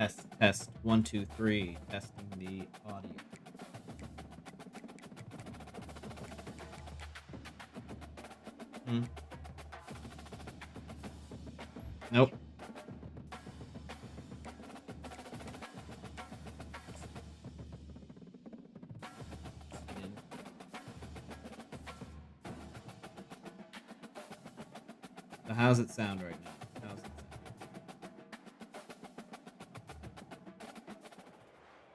Test, test. 1, 2, 3. Testing the audio. Hmm. Nope. So how's it sound right now? How's it sound?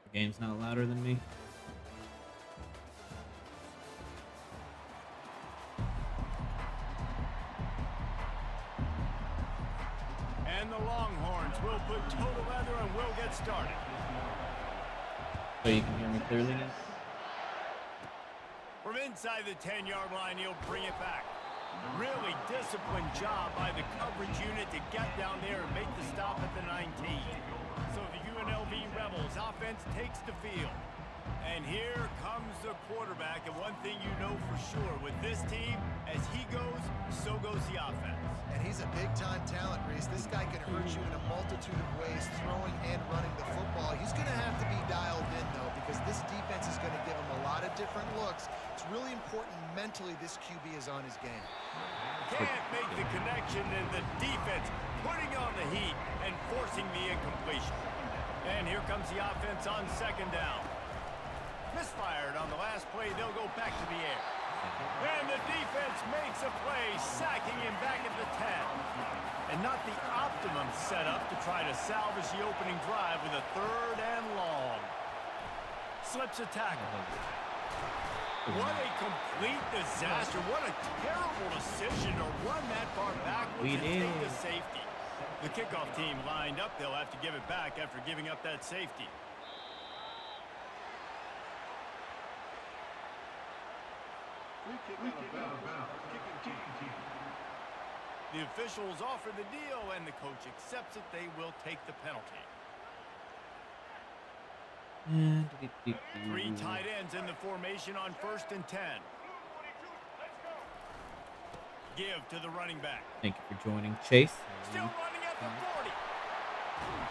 The game's not louder than me? And the Longhorns will put total leather and will get started. So you can hear me clearly now? From inside the 10-yard line, he'll bring it back. Really disciplined job by the coverage unit to get down there and make the stop at the 19. So the UNLV Rebels offense takes the field. And here comes the quarterback. And one thing you know for sure with this team, as he goes, so goes the offense. And he's a big-time talent, Reese. This guy can hurt you in a multitude of ways, throwing and running the football. He's going to have to be dialed in, though, because this defense is going to give him a lot of different looks. It's really important mentally this QB is on his game. Can't make the connection, and the defense putting on the heat and forcing the incompletion. And here comes the offense on second down. Misfired on the last play. They'll go back to the air. And the defense makes a play, sacking him back at the 10. And not the optimum setup to try to salvage the opening drive with a third and long. Slips a tackle. What a complete disaster. What a terrible decision to run that far backwards and take the safety. The kickoff team lined up. They'll have to give it back after giving up that safety. The officials offer the deal, and the coach accepts it. They will take the penalty. Three tight ends in the formation on 1st and 10. Give to the running back. Thank you for joining, Chase. Still running at the 40.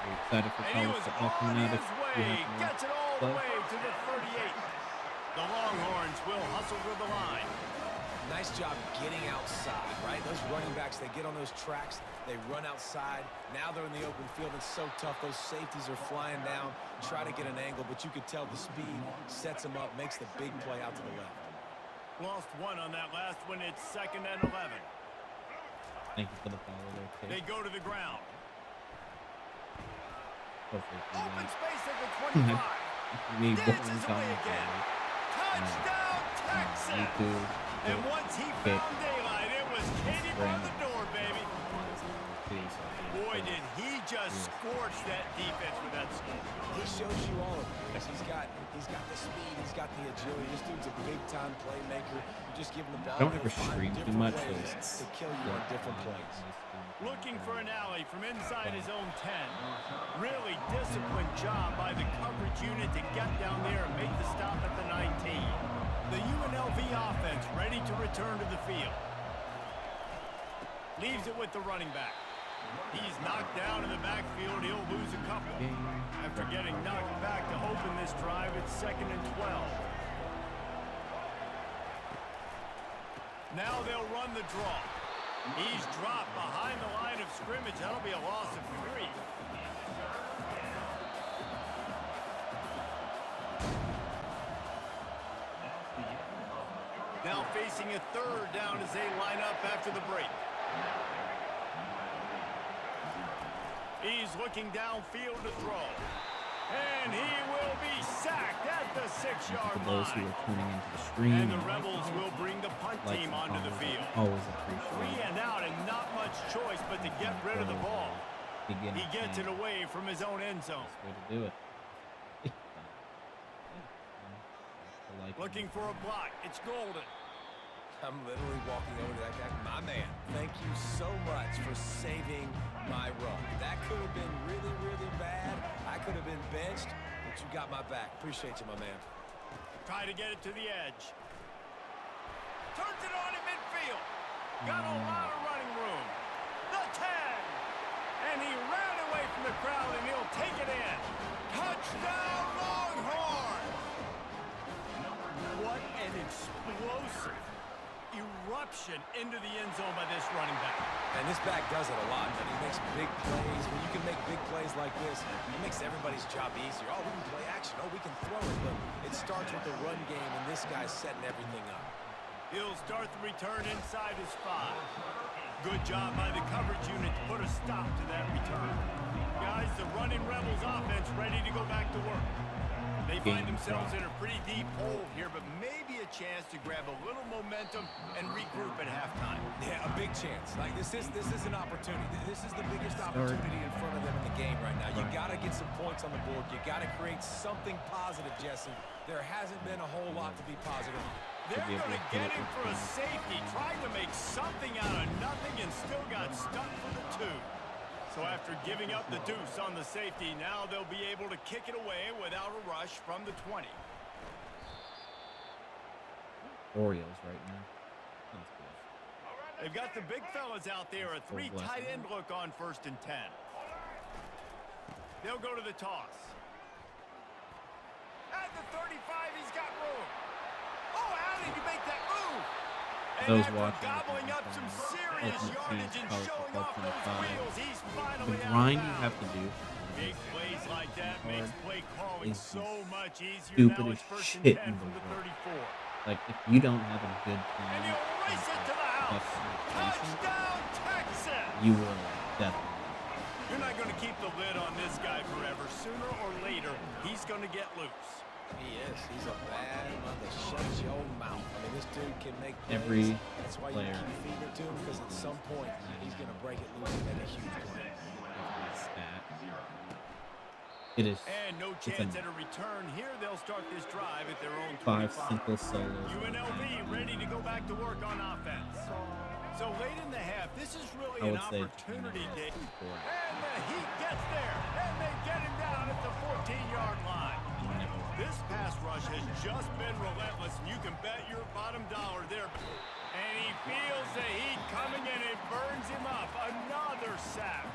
We're excited for college football coming out. Gets it all the way to the 38. The Longhorns will hustle to the line. Nice job getting outside, right? Those running backs, they get on those tracks, they run outside. Now they're in the open field. It's so tough. Those safeties are flying down, try to get an angle, but you could tell the speed sets them up, makes the big play out to the left. Lost one on that last one. It's 2nd and 11. Thank you for the follow there, Chase. They go to the ground. Hopefully, Open space at the 25. Dances away again. Touchdown, Texas! And once he found daylight, it was Katie on the door, baby. Boy, did he just scorch that defense with that score. He shows you all of it. He's got the speed, he's got the agility. This dude's a big-time playmaker. You just give him the ball. Don't ever stream too much. To kill you on different plays. Looking for an alley from inside his own 10. Really disciplined job by the coverage unit to get down there and make the stop at the 19. The UNLV offense ready to return to the field. Leaves it with the running back. He's knocked down in the backfield. He'll lose a couple. After getting knocked back to open this drive, it's 2nd and 12. Now they'll run the draw. He's dropped behind the line of scrimmage. That'll be a loss of 3. Now facing a 3rd down as they line up after the break. He's looking downfield to throw. And he will be sacked at the 6-yard line. Those who are tuning into the stream. And the Rebels will bring the punt team onto the field. Always appreciate 3 and out and not much choice but to get rid of the ball. He gets it away from his own end zone. Way to do it. Looking for a block. It's Golden. I'm literally walking over to that guy. My man, thank you so much for saving my run. That could have been really, really bad. I could have been benched, but you got my back. Appreciate you, my man. Try to get it to the edge. Turns it on in midfield. Got a lot of running room. The 10. And he ran away from the crowd, and he'll take it in. Touchdown, Longhorn! What an explosive eruption into the end zone by this running back. And this back does it a lot, and he makes big plays. When you can make big plays like this, it makes everybody's job easier. Oh, we can play action. Oh, we can throw it. But it starts with the run game, and this guy's setting everything up. He'll start the return inside his 5. Good job by the coverage unit to put a stop to that return. Guys, the running Rebels offense ready to go back to work. They find themselves in a pretty deep hole here, but maybe a chance to grab a little momentum and regroup at halftime. Yeah, a big chance. Like this is an opportunity. This is the biggest opportunity in front of them in the game right now. You got to get some points on the board. You got to create something positive, Jesse. There hasn't been a whole lot to be positive. They're going to get him for a safety, trying to make something out of nothing, and still got stuck for the 2. So after giving up the deuce on the safety, now they'll be able to kick it away without a rush from the 20. Orioles right now. That's good. They've got the big fellas out there, a 3 tight end look on 1st and 10. They'll go to the toss. At the 35, he's got room. Oh, how did he make that move? And Those after watching gobbling up some serious yardage and showing off those wheels, he's The finally out grind of you bounds. have to do. Big plays like that makes play calling is so much easier. Now stupidest it's 1st and shit 10 in from the the world. 34. Like, if you don't have a good plan And he'll race it to the house. Touchdown, Texas! you will definitely. You're not going to keep the lid on this guy forever. Sooner or later, he's going to get loose. He is. He's a bad mother. Shut your mouth. I mean, this dude can make plays. Every That's why player you keep feeding it to him, because at some point, he's going to break it loose and make a huge play. It is And no chance at a return here. They'll start this drive at their own 5 25. simple solos. UNLV ready to go back to work on offense. So late in the half, this is really I an would say opportunity day. 4. And the Heat gets there, and they get him down at the 14-yard line. This pass rush has just been relentless, and you can bet your bottom dollar there. And he feels the heat coming, and it burns him up. Another sack.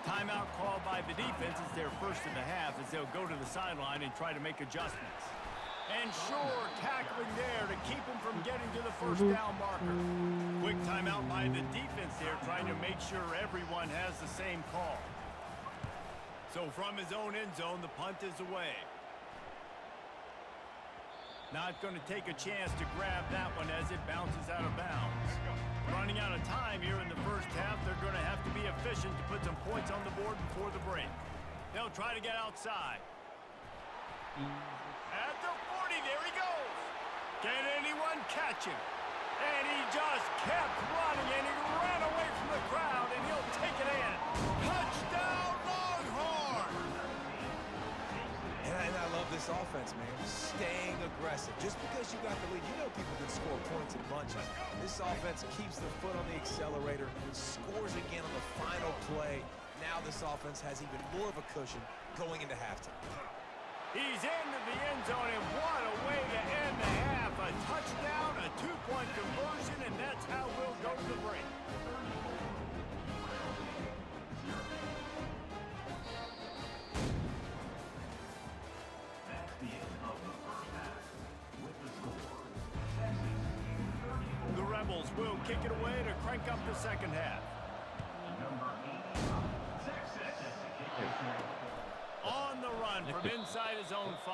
Timeout called by the defense is their first of the half as they'll go to the sideline and try to make adjustments. And sure, tackling there to keep him from getting to the first down marker. Quick timeout by the defense there, trying to make sure everyone has the same call. So from his own end zone, the punt is away. Not going to take a chance to grab that one as it bounces out of bounds. Running out of time here in the first half, they're going to have to be efficient to put some points on the board before the break. They'll try to get outside. At the 40, there he goes. Can anyone catch him? And he just kept running, and he ran away from the crowd, and he'll take it in. Touchdown, Longhorn! And I love this offense, man. Staying aggressive. Just because you got the lead, you know people can score points in bunches. This offense keeps their foot on the accelerator, scores again on the final play. Now this offense has even more of a cushion going into halftime. He's into the end zone, and what a way to end the half. A touchdown, a 2-point conversion, and that's how we'll go to the break. The Rebels will kick it away to crank up the second half. On the run from inside his own 5.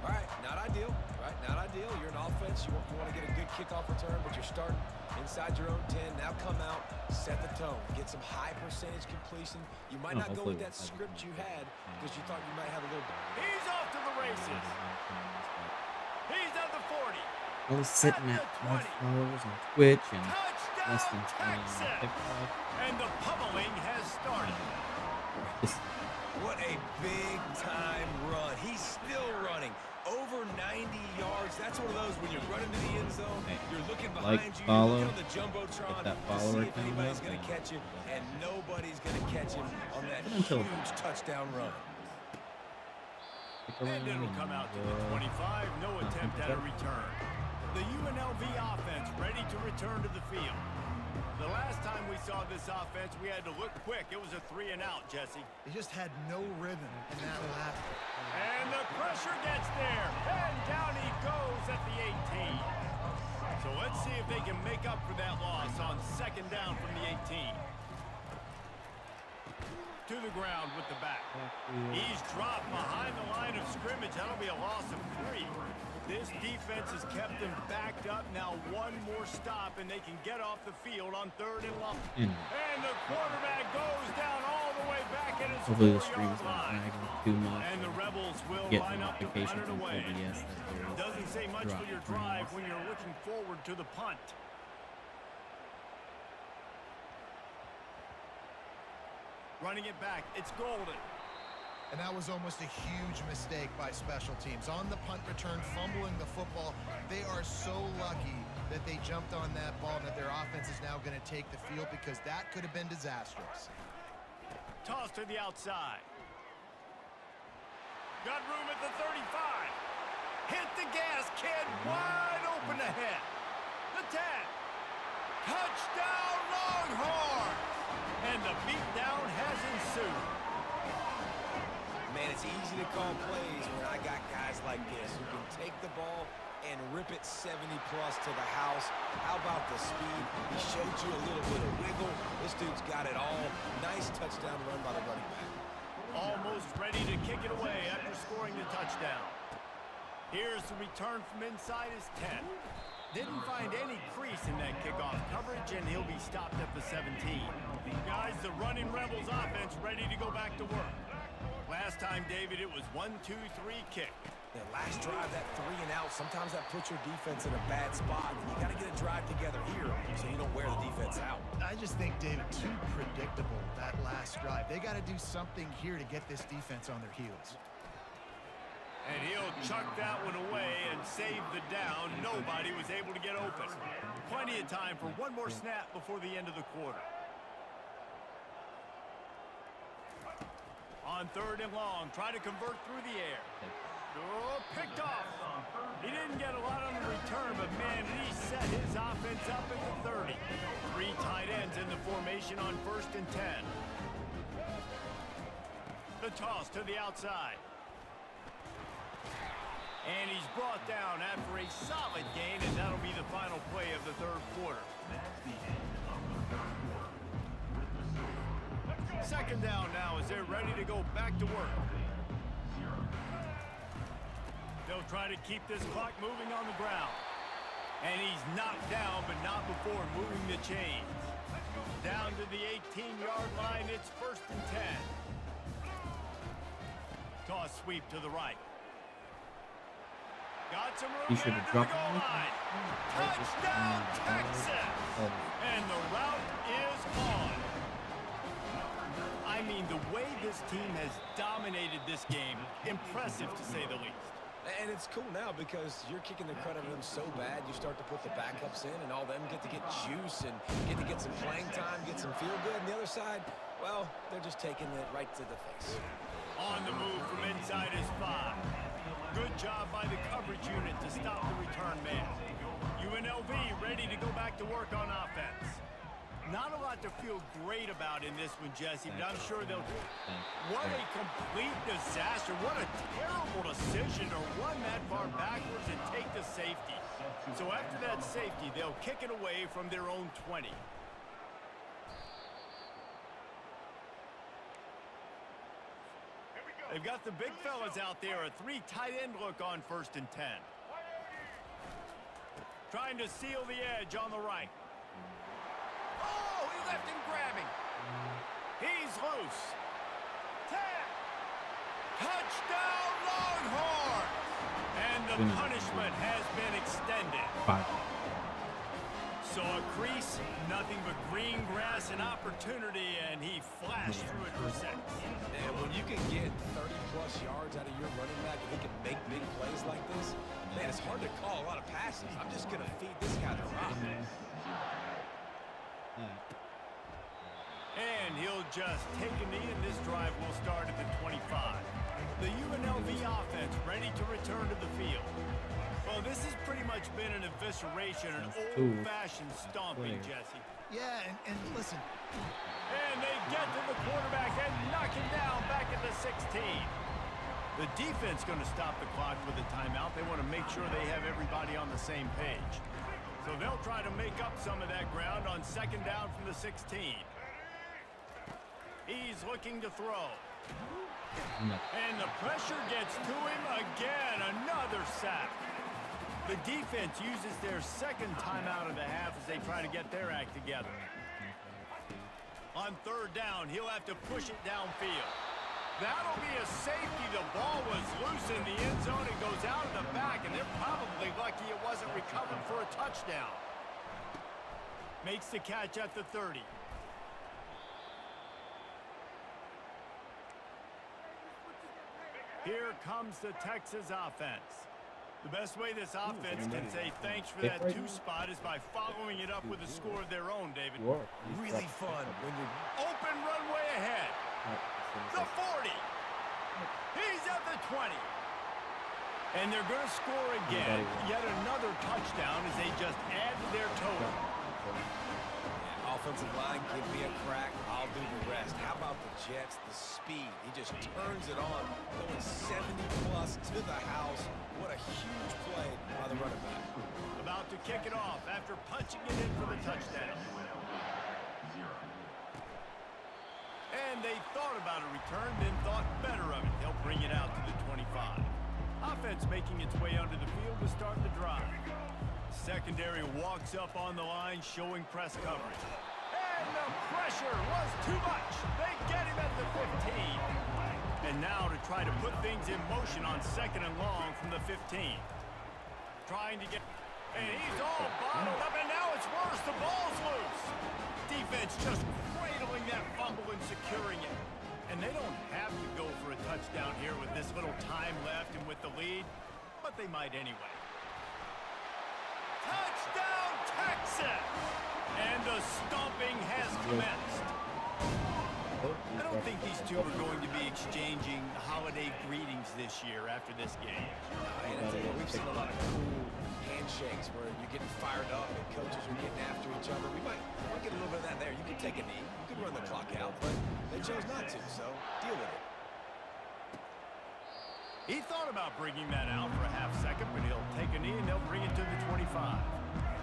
All right, not ideal, right? Not ideal. You're an offense. You want to get a good kickoff return, but you're starting inside your own 10. Now come out, set the tone, get some high percentage completion. You might not go with that script you had because you thought you might have a little. He's off to the races. He's at the 40. I was sitting at 5 followers on Twitch and less than Touchdown, 20 on Texas! TikTok. And the pummeling has started. What a big-time run. He's still running. Over 90 yards. That's one of those when you're running to the end zone, you're looking behind you, follow, you're looking on the Jumbotron that to follower see if comes anybody's up, going to catch him, and nobody's going to catch him on that until huge touchdown run. And it'll come out to the 25. No attempt at a return. The UNLV offense ready to return to the field. The last time we saw this offense, we had to look quick. It was a 3 and out, Jesse. He just had no rhythm in that lap. And the pressure gets there. And down he goes at the 18. So let's see if they can make up for that loss on second down from the 18. To the ground with the back. He's dropped behind the line of scrimmage. That'll be a loss of 3. This defense has kept them backed up. Now one more stop, and they can get off the field on 3rd and long. And the quarterback goes down all the way back at his 4-yard line. Too much. And the Rebels will Get line up to punt notifications it from away. OBS that there is Doesn't say much for your drive when you're looking forward to the punt. Running it back, it's Golden. And that was almost a huge mistake by special teams. On the punt return, fumbling the football. They are so lucky that they jumped on that ball and that their offense is now going to take the field, because that could have been disastrous. Toss to the outside. Got room at the 35. Hit the gas, kid. Wide open ahead. The 10. Touchdown, Longhorns! And the beatdown has ensued. Man, it's easy to call plays when I got guys like this who can take the ball and rip it 70-plus to the house. How about the speed? He showed you a little bit of wiggle. This dude's got it all. Nice touchdown run by the running back. Almost ready to kick it away after scoring the touchdown. Here's the return from inside his 10. Didn't find any crease in that kickoff coverage, and he'll be stopped at the 17. Guys, the running Rebels offense ready to go back to work. Last time, David, it was 1-2-3 kick. The last drive, that 3 and out, sometimes that puts your defense in a bad spot. And you got to get a drive together here so you don't wear the defense out. I just think, David, too predictable, that last drive. They got to do something here to get this defense on their heels. And he'll chuck that one away and save the down. Nobody was able to get open. Plenty of time for one more snap before the end of the quarter. On 3rd and long, try to convert through the air. Oh, picked off. He didn't get a lot on the return, but man, he set his offense up at the 30. 3 tight ends in the formation on 1st and 10. The toss to the outside. And he's brought down after a solid gain, and that'll be the final play of the 3rd quarter. 2nd down now as they're ready to go back to work. They'll try to keep this clock moving on the ground. And he's knocked down, but not before moving the chains. Down to the 18-yard line, it's 1st and 10. Toss sweep to the right. Got some room He should have dropped goal it. line. Touchdown, Texas! And the route is on. I mean, the way this team has dominated this game, impressive to say the least. And it's cool now because you're kicking the credit of them so bad, you start to put the backups in, and all them get to get juice and get to get some playing time, get some feel good. And the other side, well, they're just taking it right to the face. On the move from inside his 5. Good job by the coverage unit to stop the return man. UNLV ready to go back to work on offense. Not a lot to feel great about in this one, Jesse, but I'm sure they'll do it. What a complete disaster. What a terrible decision to run that far backwards and take the safety. So after that safety, they'll kick it away from their own 20. They've got the big fellas out there. A 3 tight end look on 1st and 10. Trying to seal the edge on the right. Oh, he left him grabbing. He's loose. 10. Touchdown, Longhorns! And the punishment has been extended. 5. So a crease, nothing but green grass and opportunity, and he flashed through it for 6. And when you can get 30-plus yards out of your running back and he can make big plays like this, man, it's hard to call a lot of passes. I'm just going to feed this guy the rock. And he'll just take a knee, and this drive will start at the 25. The UNLV offense ready to return to the field. Well, So this has pretty much been an evisceration, an old-fashioned stomping, Jesse. Yeah, and listen. And they get to the quarterback and knock him down back at the 16. The defense going to stop the clock with a timeout. They want to make sure they have everybody on the same page. So they'll try to make up some of that ground on second down from the 16. He's looking to throw. No. And the pressure gets to him again. Another sack. The defense uses their second timeout of the half as they try to get their act together. On third down, he'll have to push it downfield. That'll be a safety. The ball was loose in the end zone. It goes out of the back, and they're probably lucky it wasn't recovered for a touchdown. Makes the catch at the 30. Here comes the Texas offense. The best way this offense can say thanks for that two spot is by following it up with a score of their own, David. Really fun when you're open runway ahead. The 40. He's at the 20. And they're going to score again. Yet another touchdown as they just add to their total. Yeah, offensive line, give me a crack. I'll do the rest. How about the Jets? The speed. He just turns it on, going 70-plus to the house. What a huge play by the running back. About to kick it off after punching it in for the touchdown. And they thought about a return, then thought better of it. They'll bring it out to the 25. Offense making its way under the field to start the drive. Secondary walks up on the line, showing press coverage. And the pressure was too much. They get him at the 15. And now to try to put things in motion on second and long from the 15. Trying to get... And he's all bottled up, and now it's worse. The ball's loose. Defense just cradling that fumble and securing it. And they don't have to go for a touchdown here with this little time left and with the lead, but they might anyway. Touchdown, Texas! And the stomping has commenced. I don't think these two are going to be exchanging holiday greetings this year after this game. We've seen a lot of cool handshakes where you're getting fired up and coaches are getting after each other. We might get a little bit of that there. You can take a knee. You can run the clock out, but they chose not to, so deal with it. He thought about bringing that out for a half second, but he'll take a knee and they'll bring it to the 25.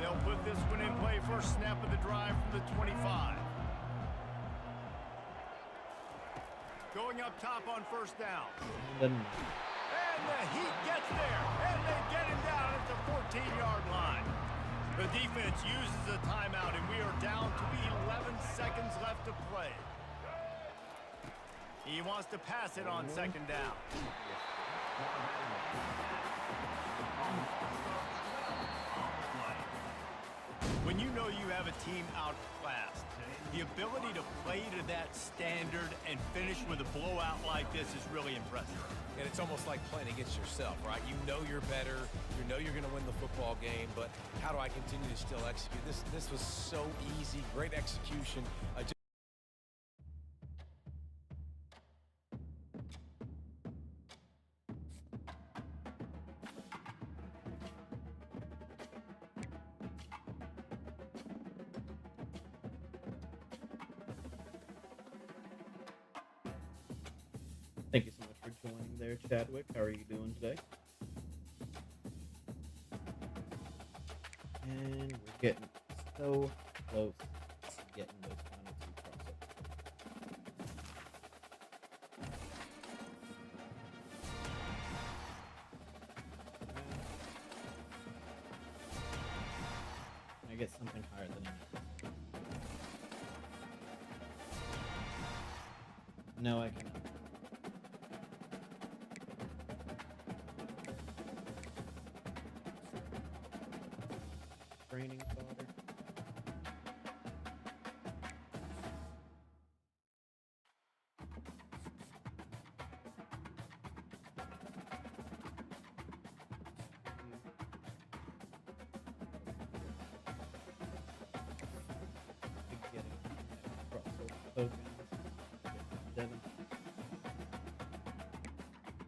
They'll put this one in play first snap of the drive from the 25. Going up top on first down. And the Heat gets there, and they get him down at the 14-yard line. The defense uses a timeout, and we are down to 11 seconds left to play. He wants to pass it on second down. When you know you have a team outclassed, the ability to play to that standard and finish with a blowout like this is really impressive. And it's almost like playing against yourself, right? You know you're better. You know you're going to win the football game, but how do I continue to still execute? This was so easy. Great execution. Thank you so much for joining there, Chadwick. How are you doing today? And we're getting so close to getting those final two crossovers. Can I get something higher than that? No, I cannot. Training fodder.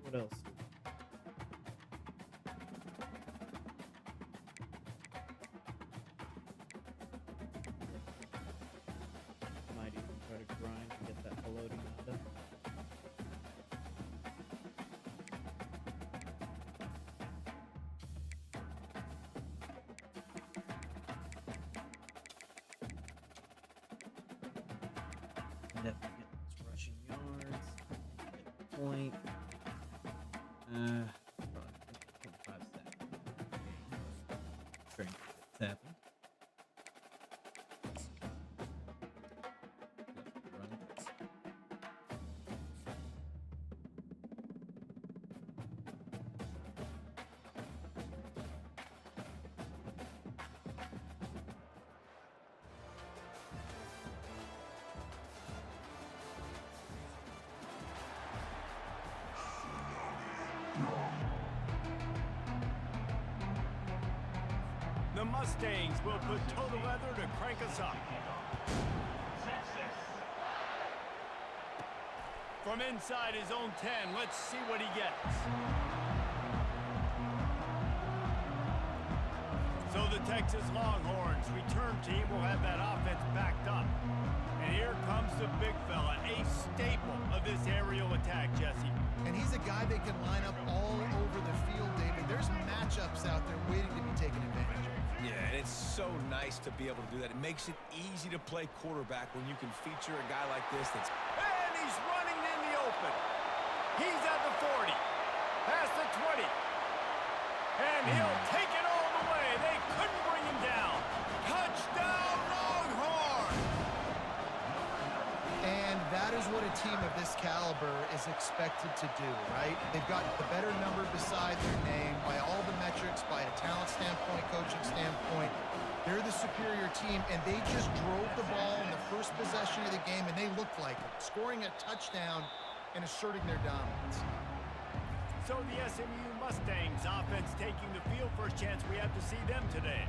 What else? definitely get those rushing yards. Get the point. Probably 25 sacks. Strength tapping. Run. The Mustangs will put total leather to crank us up. From inside his own 10, let's see what he gets. So the Texas Longhorns return team will have that offense backed up. And here comes the big fella, a staple of this aerial attack, Jesse. And he's a guy that can line up all over the field, David. There's matchups out there waiting to be taken advantage of. Yeah, and it's so nice to be able to do that. It makes it easy to play quarterback when you can feature a guy like this that's... And he's running in the open. He's at the 40, past the 20. And he'll take it all the way. They couldn't bring him down. Touchdown, Longhorn! And that is what a team of this caliber is expected to do, right? They've got the better number beside their name by all the metrics, by a talent standpoint, coaching standpoint. They're the superior team, and they just drove the ball in the first possession of the game, and they looked like it, scoring a touchdown and asserting their dominance. So the SMU Mustangs offense taking the field. First chance we have to see them today.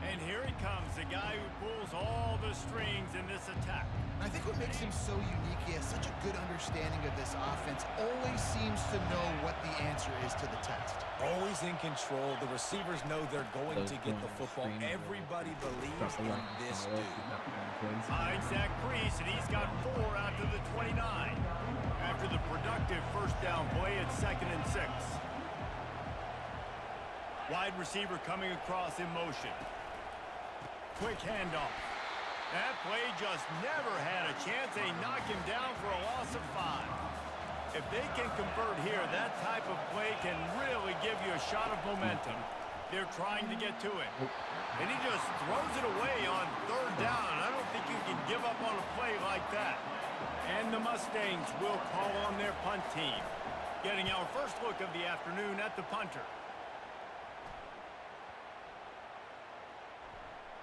And here he comes, the guy who pulls all the strings in this attack. I think what makes him so unique, he has such a good understanding of this offense, always seems to know what the answer is to the test. Always in control. The receivers know they're going to get the football. Everybody believes in this dude. Finds that crease, and he's got 4 out to the 29. After the productive first down play at 2nd and 6. Wide receiver coming across in motion. Quick handoff. That play just never had a chance. They knock him down for a loss of 5. If they can convert here, that type of play can really give you a shot of momentum. They're trying to get to it. And he just throws it away on 3rd down. I don't think you can give up on a play like that. And the Mustangs will call on their punt team. Getting our first look of the afternoon at the punter.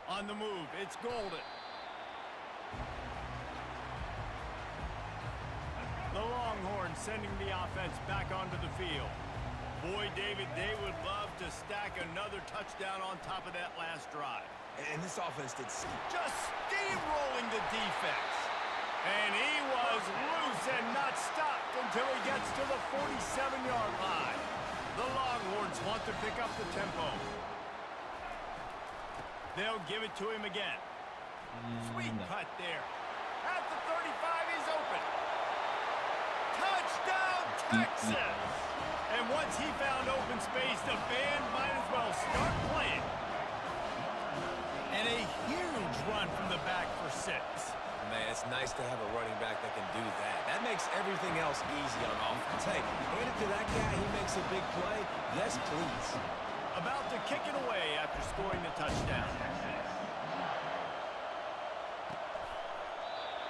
On the move, it's Golden. The Longhorns sending the offense back onto the field. Boy, David, they would love to stack another touchdown on top of that last drive. And this offense did... Just steamrolling the defense. And he was loose and not stopped until he gets to the 47-yard line. The Longhorns want to pick up the tempo. They'll give it to him again. Sweet cut there. At the 35, he's open. Touchdown, Texas! And once he found open space, the band might as well start playing. And a huge run from the back for 6. Man, it's nice to have a running back that can do that. That makes everything else easy on offense. Hey, hand it to that guy, he makes a big play. Yes, please. About to kick it away after scoring the touchdown.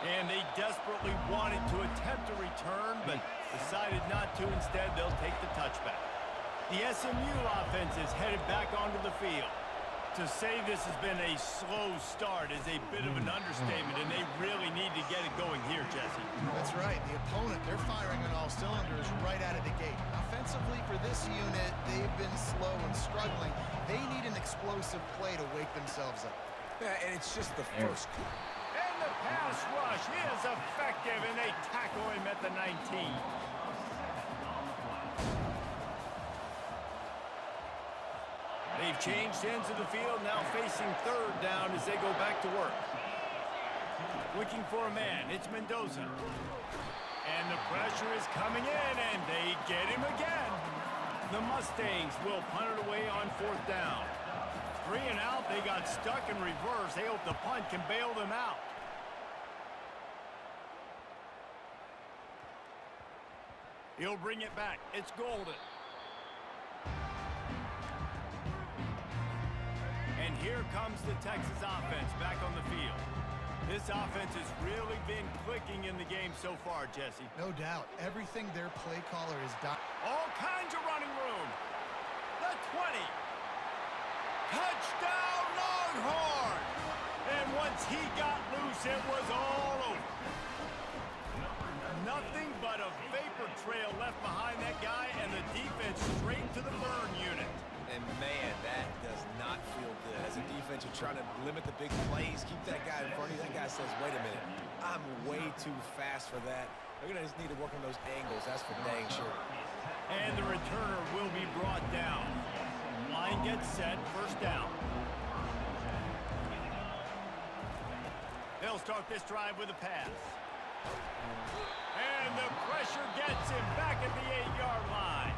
And they desperately wanted to attempt a return, but decided not to. Instead, they'll take the touchback. The SMU offense is headed back onto the field. To say this has been a slow start is a bit of an understatement, and they really need to get it going here, Jesse. That's right. The opponent, they're firing on all cylinders right out of the gate. Offensively, for this unit, they've been slow and struggling. They need an explosive play to wake themselves up. Yeah, and it's just the first. And the pass rush is effective, and they tackle him at the 19. They've changed ends of the field, now facing 3rd down as they go back to work. Looking for a man, it's Mendoza. And the pressure is coming in, and they get him again. The Mustangs will punt it away on 4th down. 3 and out, they got stuck in reverse. They hope the punt can bail them out. He'll bring it back. It's golden. And here comes the Texas offense back on the field. This offense has really been clicking in the game so far, Jesse. No doubt. Everything their play caller has done. All kinds of running room. The 20. Touchdown, Longhorn! And once he got loose, it was all over. Nothing but a vapor trail left behind that guy, and the defense straight to the burn unit. And man, that does not feel good. As a defense, you're trying to limit the big plays, keep that guy in front of you. That guy says, wait a minute, I'm way too fast for that. They're going to just need to work on those angles, that's for dang sure. And the returner will be brought down. Line gets set, first down. They'll start this drive with a pass. And the pressure gets him back at the 8-yard line.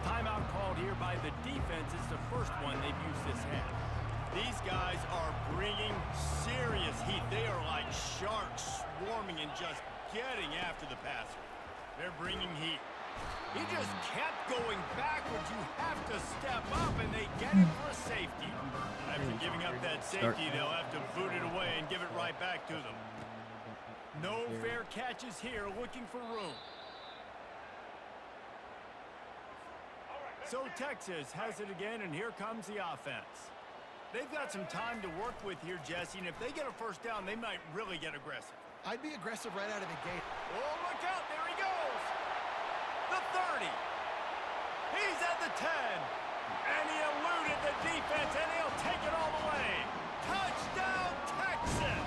Timeout called here by the defense. It's the first one they've used this half. These guys are bringing serious heat. They are like sharks swarming and just getting after the passer. They're bringing heat. He just kept going backwards. You have to step up, and they get him for a safety. After giving up that safety, they'll have to boot it away and give it right back to them. No fair catches here, looking for room. So Texas has it again, and here comes the offense. They've got some time to work with here, Jesse, and if they get a first down, they might really get aggressive. I'd be aggressive right out of the gate. Oh, look out, there he goes. The 30. He's at the 10. And he eluded the defense, and he'll take it all the way. Touchdown, Texas!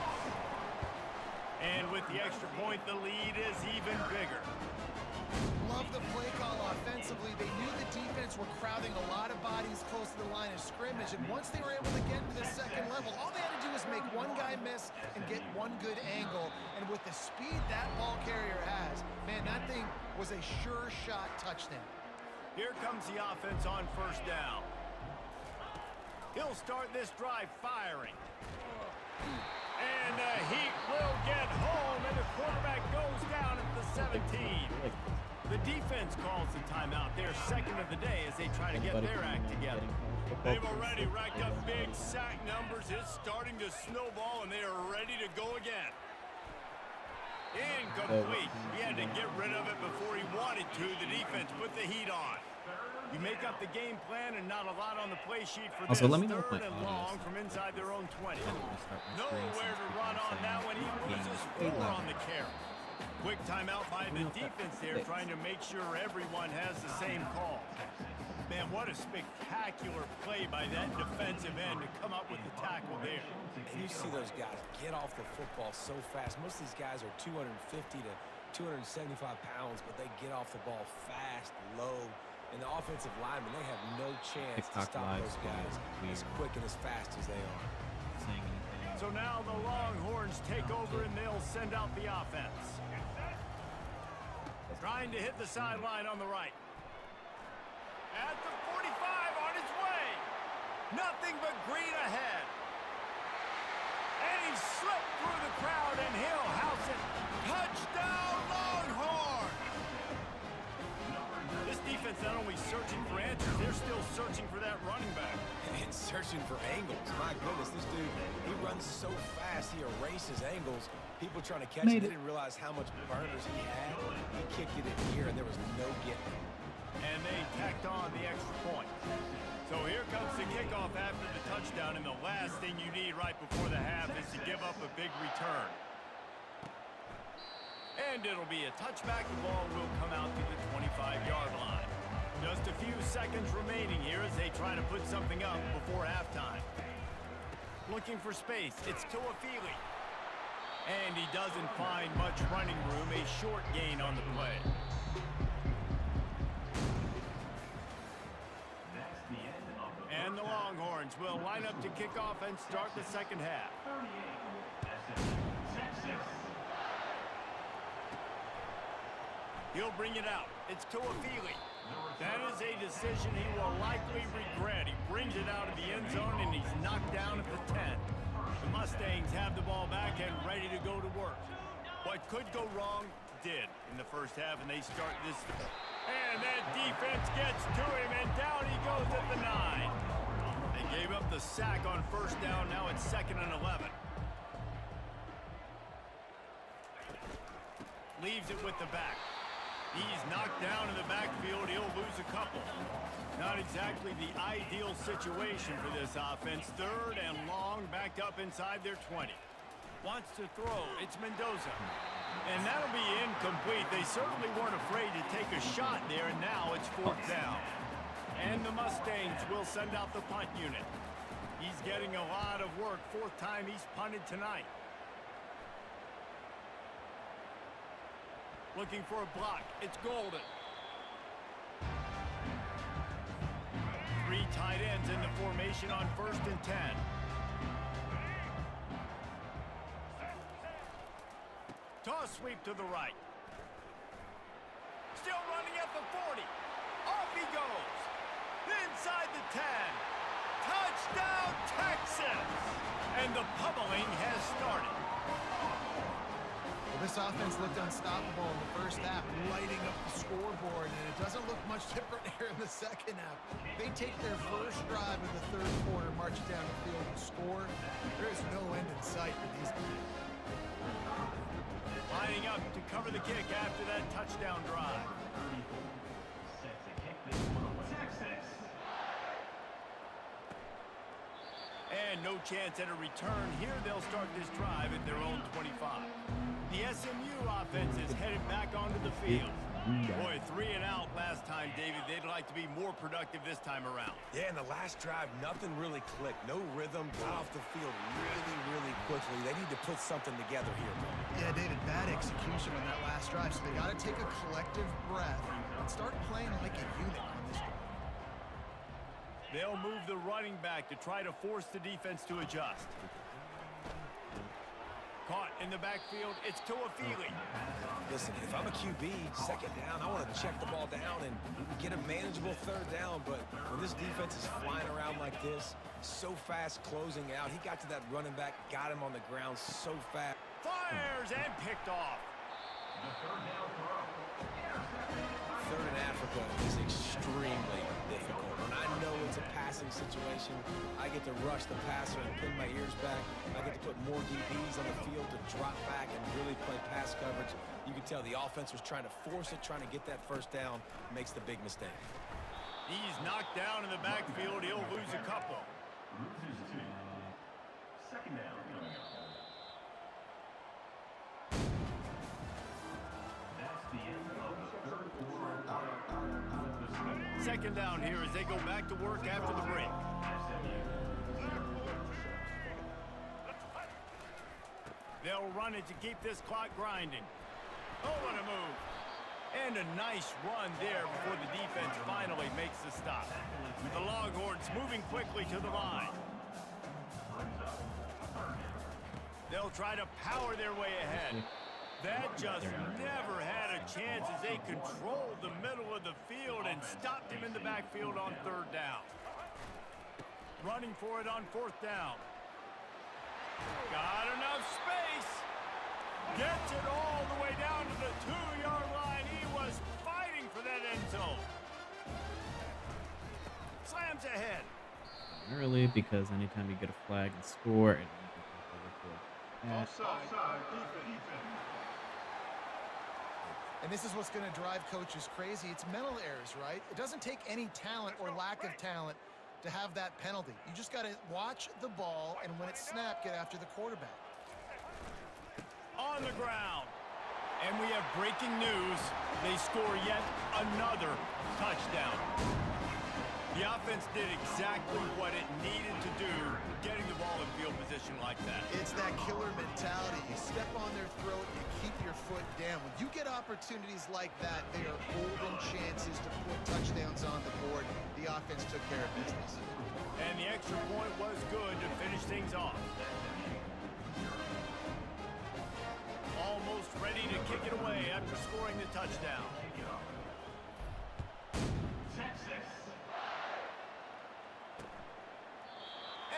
And with the extra point, the lead is even bigger. Love the play call offensively. They knew the defense were crowding a lot of bodies close to the line of scrimmage, and once they were able to get to the second level, all they had to do was make one guy miss and get one good angle. And with the speed that ball carrier has, man, that thing was a sure shot touchdown. Here comes the offense on first down. He'll start this drive firing. And the heat will get home, and the quarterback goes down at the 17. The defense calls the timeout. They're second of the day as they try to get their act together. They've already racked up big sack numbers. It's starting to snowball, and they are ready to go again. Incomplete. He had to get rid of it before he wanted to. The defense put the heat on. You make up the game plan and not a lot on the play sheet for this. Also, let me know if my third and audio long is from inside their own 20. I'm gonna start my screen Nowhere to since run I'm on that one. He saying loses being 4 louder. on the carry. Quick timeout by the defense there, trying to make sure everyone has the same call. Man, what a spectacular play by that defensive end to come up with the tackle there. And you see those guys get off the football so fast. Most of these guys are 250 to 275 pounds, but they get off the ball fast, low. And the offensive linemen, they have no chance to stop those guys as quick and as fast as they are. So now the Longhorns take over and they'll send out the offense. Trying to hit the sideline on the right. At the 45 on his way. Nothing but green ahead. And he slipped through the crowd and he'll house it. Touchdown Longhorns! This defense not only searching for answers, they're still searching for that running back. And searching for angles. My goodness, this dude, he runs so fast, he erases angles. People trying to catch him, they didn't realize how much burners he had. He kicked it in here, and there was no getting him. And they tacked on the extra point. So here comes the kickoff after the touchdown, and the last thing you need right before the half is to give up a big return. And it'll be a touchback. The ball will come out to the 25-yard line. Just a few seconds remaining here as they try to put something up before halftime. Looking for space. It's Tuafili. And he doesn't find much running room. A short gain on the play. And the Longhorns will line up to kick off and start the second half. He'll bring it out. It's Tuafili. That is a decision he will likely regret. He brings it out of the end zone, and he's knocked down at the 10. The Mustangs have the ball back and ready to go to work. What could go wrong did in the first half, and they start this. And that defense gets to him, and down he goes at the 9. They gave up the sack on first down. Now it's 2nd and 11. Leaves it with the back. He's knocked down in the backfield. He'll lose a couple. Not exactly the ideal situation for this offense. 3rd and long, backed up inside their 20. Wants to throw. It's Mendoza. And that'll be incomplete. They certainly weren't afraid to take a shot there, and now it's 4th down. And the Mustangs will send out the punt unit. He's getting a lot of work. 4th time he's punted tonight. Looking for a block. It's Golden. 3 tight ends in the formation on 1st and 10. Toss sweep to the right. Still running at the 40. Off he goes. Inside the 10. Touchdown, Texas! And the pummeling has started. Well, this offense looked unstoppable in the first half, lighting up the scoreboard, and it doesn't look much different here in the second half. They take their first drive in the 3rd quarter, march down the field and score. There is no end in sight for these guys. Lining up to cover the kick after that touchdown drive. And no chance at a return. Here they'll start this drive at their own 25. The SMU offense is headed back onto the field. Boy, 3 and out last time, David. They'd like to be more productive this time around. Yeah, in the last drive, nothing really clicked. No rhythm, got off the field really quickly. They need to put something together here, bro. Yeah, David, bad execution on that last drive, so they got to take a collective breath and start playing like a unit on this drive. They'll move the running back to try to force the defense to adjust. Caught in the backfield, it's Tuafili. Listen, if I'm a QB, 2nd down, I want to check the ball down and get a manageable 3rd down, but when this defense is flying around like this, so fast closing out, he got to that running back, got him on the ground so fast. Fires and picked off. 3rd in Africa is extremely difficult. When I know it's a passing situation, I get to rush the passer and pin my ears back. I get to put more DBs on the field to drop back and really play pass coverage. You can tell the offense was trying to force it, trying to get that 1st down, makes the big mistake. He's knocked down in the backfield. He'll lose a couple. Second down. That's the end of the 3rd quarter. 2nd down here as they go back to work after the break. They'll run it to keep this clock grinding. Oh, what a move. And a nice run there before the defense finally makes the stop. The Longhorns moving quickly to the line. They'll try to power their way ahead. That just never had a chance as they controlled the middle of the field and stopped him in the backfield on 3rd down. Running for it on 4th down. Got enough space. Gets it all the way down to the 2-yard line. He was fighting for that end zone. Slams ahead. Early, because anytime you get a flag and score, it Offside. Defense. And this is what's going to drive coaches crazy. It's mental errors, right? It doesn't take any talent or lack of talent to have that penalty. You just got to watch the ball, and when it's snapped, get after the quarterback. On the ground. And we have breaking news. They score yet another touchdown. The offense did exactly what it needed to do, getting the ball in field position like that. It's that killer mentality. You step on their throat, you keep your foot down. When you get opportunities like that, they are golden chances to put touchdowns on the board. The offense took care of business. And the extra point was good to finish things off. Almost ready to kick it away after scoring the touchdown.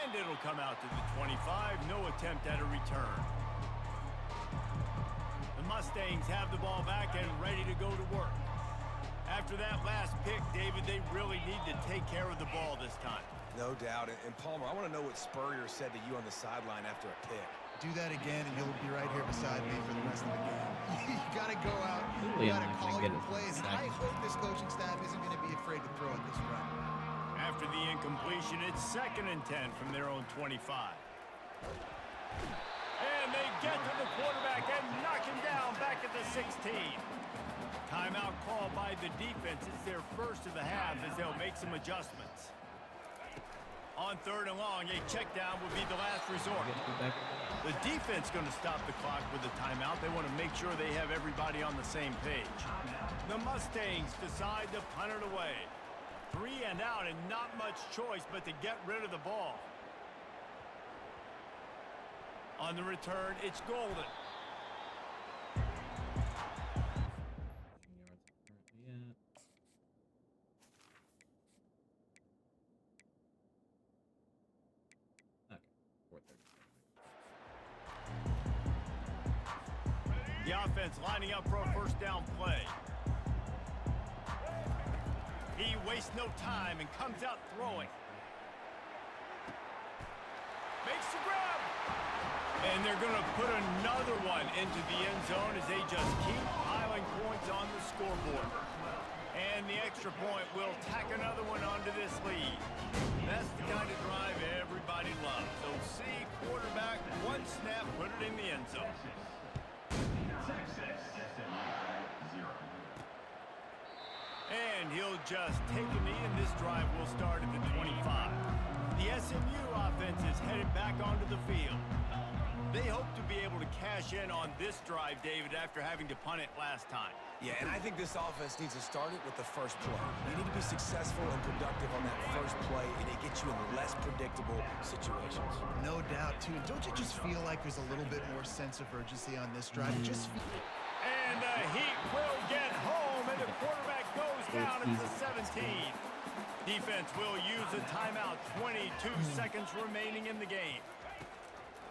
And it'll come out to the 25. No attempt at a return. The Mustangs have the ball back and ready to go to work. After that last pick, David, they really need to take care of the ball this time. No doubt. And Palmer, I want to know what Spurrier said to you on the sideline after a pick. Do that again, and you'll be right here beside me for the rest of the game. You got to go out. Really, You got I'm to not call gonna get your it plays. back. I hope this coaching staff isn't going to be afraid to throw it this run. After the incompletion, it's 2nd and 10 from their own 25. And they get to the quarterback and knock him down back at the 16. Timeout called by the defense. It's their first of the half as they'll make some adjustments. On 3rd and long, a check down would be the last resort. The defense going to stop the clock with a timeout. They want to make sure they have everybody on the same page. The Mustangs decide to punt it away. 3 and out, and not much choice but to get rid of the ball. On the return, it's Golden. The offense lining up for a first down play. He wastes no time and comes out throwing. Makes the grab. And they're going to put another one into the end zone as they just keep piling points on the scoreboard. And the extra point will tack another one onto this lead. That's the kind of drive everybody loves. So see, quarterback, one snap, put it in the end zone. And he'll just take a knee, and this drive will start at the 25. The SMU offense is headed back onto the field. They hope to be able to cash in on this drive, David, after having to punt it last time. Yeah, and I think this offense needs to start it with the first play. You need to be successful and productive on that first play, and it gets you in less predictable situations. No doubt, too. Don't you just feel like there's a little bit more sense of urgency on this drive? Just feel And the Heat will get home, and the quarterback goes down at the 17. Defense will use a timeout. 22 seconds remaining in the game.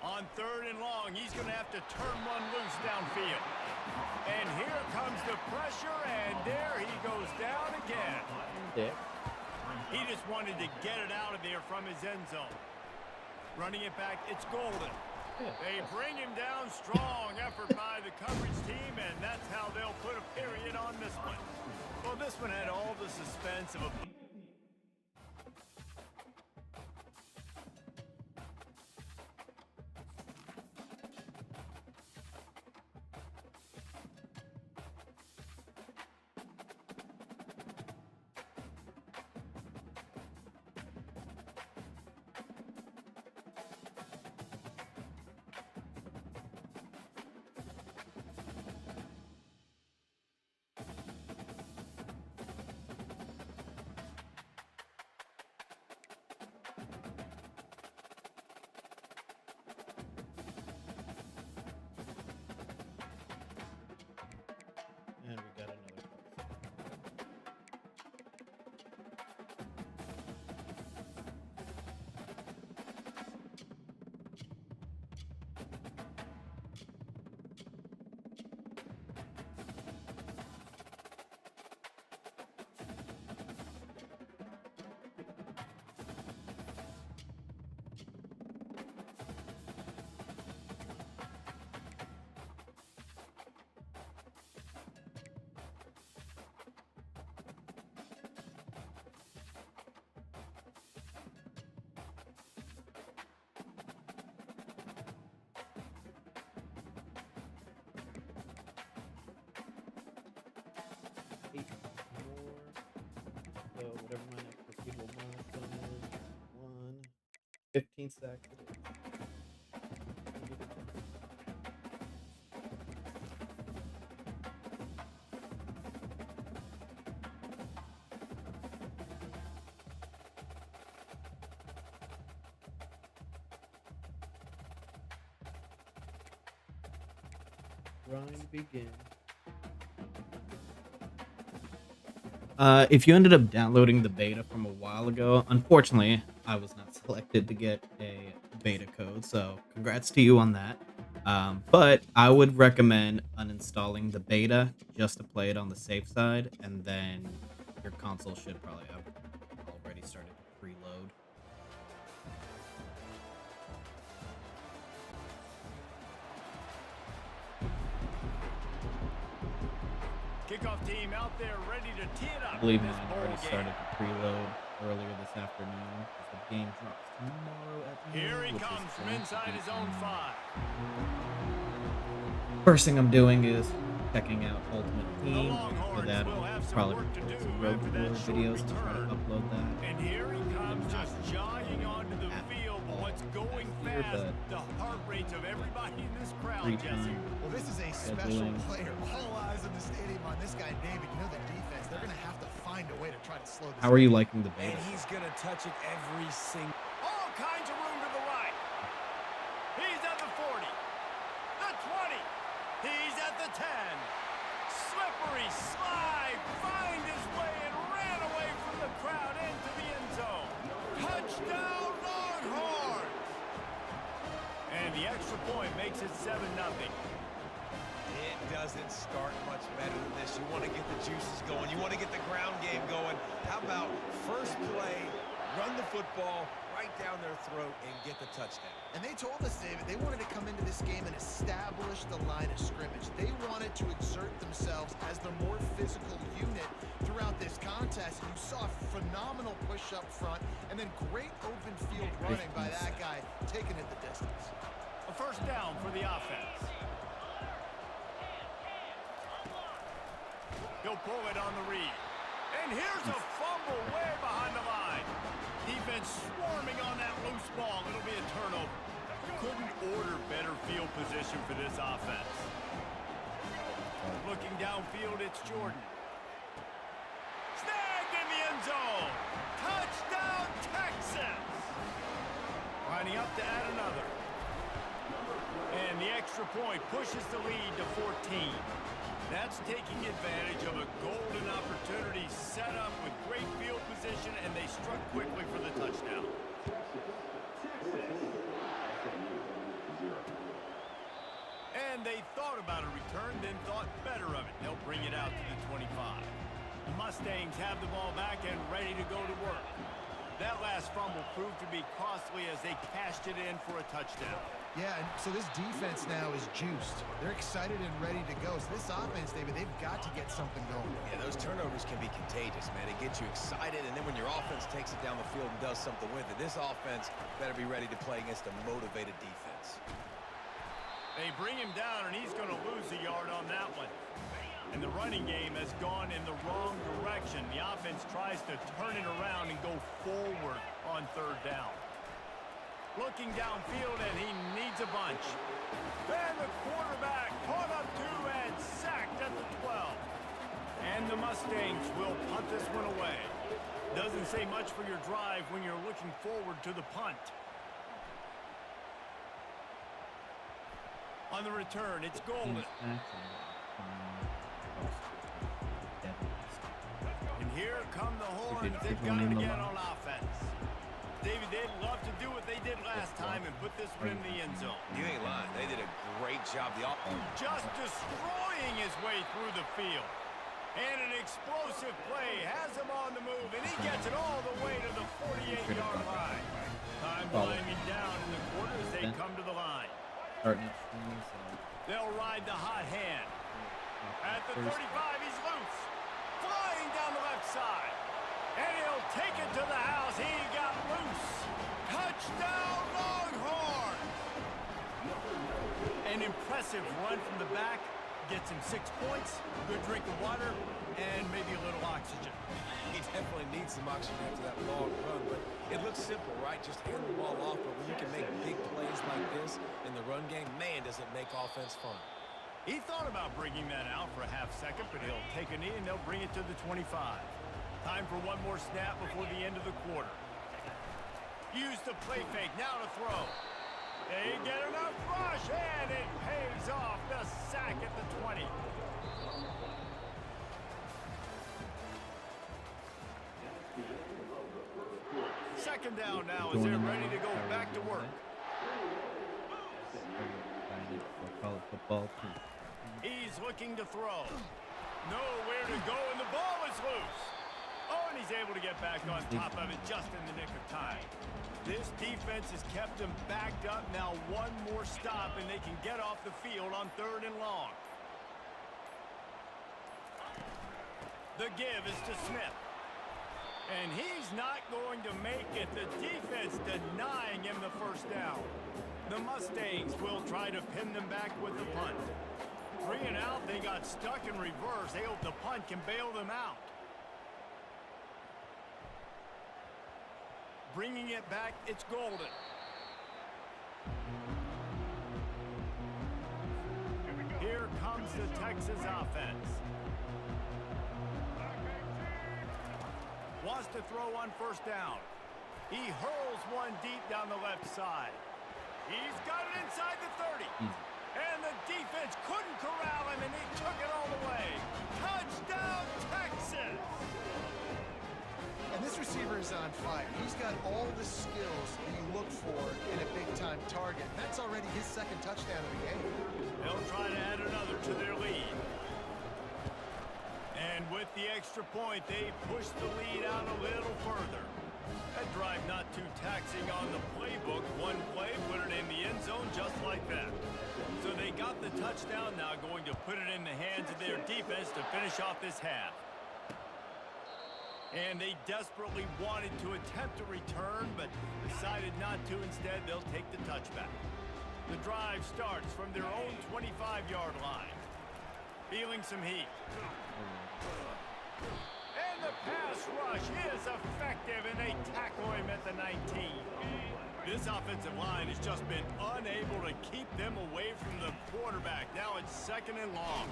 On 3rd and long, he's going to have to turn one loose downfield. And here comes the pressure, and there he goes down again. There. He just wanted to get it out of there from his end zone. Running it back, it's Golden. They bring him down. Strong effort by the coverage team, and that's how they'll put a period on this one. Well, this one had all the suspense of a... And we got another couple. Eight more. So whatever my next repeatable milestone is, 15 sacks. It is. Grind begin. If you ended up downloading the beta from a while ago, unfortunately, I was not selected to get a beta code, so congrats to you on that. But I would recommend uninstalling the beta just to play it on the safe side, and then your console should probably have already started to preload. Kickoff team out there ready to tee it up. I believe in this mine bowl already game. started to preload earlier this afternoon because the game drops tomorrow at noon. Here he which is comes from going to inside be his own 5. First thing I'm doing is checking out Ultimate The Team. For Longhorns that, will have some probably work to record do some road after that tour short videos to try to return. upload that. And here he comes, just jogging onto the field. But what's going Here, fast? but The heart rates of everybody in this crowd, Jesse. three-time Well, this is a special scheduling. player. All eyes in the stadium on this guy, David. You know the defense. They're going to have to find a way to try to slow this How are you down. liking the And beta? he's going to touch it every single... All kinds of room to the right. He's at the 40. The 20. He's at the 10. Slippery slide. Find his way and ran away from the crowd into the end zone. Touchdown, Longhorns. And the extra point makes it 7-0. It doesn't start much better than this. You want to get the juices going. You want to get the ground game going. How about first play, run the football right down their throat and get the touchdown? And they told us, David, they wanted to come into this game and establish the line of scrimmage. They wanted to exert themselves as the more physical unit throughout this contest. And you saw a phenomenal push up front and then great open field running by that guy, taking it the distance. A first down for the offense. He'll pull it on the read. And here's a fumble way behind the line. Defense swarming on that loose ball. It'll be a turnover. Couldn't order better field position for this offense. Looking downfield, it's Jordan. Snagged in the end zone. Touchdown, Texans. Lining up to add another. And the extra point pushes the lead to 14. That's taking advantage of a golden opportunity set up with great field position, and they struck quickly for the touchdown. And they thought about a return, then thought better of it. They'll bring it out to the 25. The Mustangs have the ball back and ready to go to work. That last fumble proved to be costly as they cashed it in for a touchdown. Yeah, and so this defense now is juiced. They're excited and ready to go. So this offense, David, they've got to get something going. Yeah, those turnovers can be contagious, man. It gets you excited, and then when your offense takes it down the field and does something with it, this offense better be ready to play against a motivated defense. They bring him down, and he's going to lose a yard on that one. And the running game has gone in the wrong direction. The offense tries to turn it around and go forward on third down. Looking downfield, and he needs a bunch. And the quarterback caught up to and sacked at the 12. And the Mustangs will punt this one away. Doesn't say much for your drive when you're looking forward to the punt. On the return, it's Golden. And here come the horns. They've got it again on offense. David, they'd love to do what they did last time and put this one in the end zone. You ain't lying. They did a great job. Just destroying his way through the field. And an explosive play has him on the move, and he gets it all the way to the 48-yard line. Time winding down in the quarter as they come to the line. They'll ride the hot hand. At the 35, he's loose. Flying down the left side. And he'll take it to the house. He got loose. Touchdown, Longhorns! An impressive run from the back. Gets him 6 points, good drink of water, and maybe a little oxygen. He definitely needs some oxygen after that long run, but it looks simple, right? Just hand the ball off, but when you can make big plays like this in the run game, man, does it make offense fun. He thought about bringing that out for a half second, but he'll take a knee and they'll bring it to the 25. Time for one more snap before the end of the quarter. Use the play fake, now to throw. They get enough rush, and it pays off. The sack at the 20. Second down now as they're ready to go back to work. college football too. He's looking to throw. Nowhere to go, and the ball is loose. Oh, and he's able to get back on top of it just in the nick of time. This defense has kept him backed up. Now one more stop, and they can get off the field on 3rd and long. The give is to Smith. And he's not going to make it. The defense denying him the first down. The Mustangs will try to pin them back with the punt. 3 and out, they got stuck in reverse. They hope the punt can bail them out. Bringing it back, it's Golden. Here comes the Texas offense. Wants to throw on 1st down. He hurls one deep down the left side. He's got it inside the 30. And the defense couldn't corral him, and he took it all the way. Touchdown, Texas! And this receiver is on fire. He's got all the skills that you look for in a big-time target. That's already his 2nd touchdown of the game. They'll try to add another to their lead. And with the extra point, they push the lead out a little further. That drive not too taxing on the playbook. One play, put it in the end zone just like that. So they got the touchdown, now going to put it in the hands of their defense to finish off this half. And they desperately wanted to attempt a return, but decided not to. Instead, they'll take the touchback. The drive starts from their own 25-yard line. Feeling some heat. And the pass rush is effective, and they tackle him at the 19. This offensive line has just been unable to keep them away from the quarterback. Now it's 2nd and long.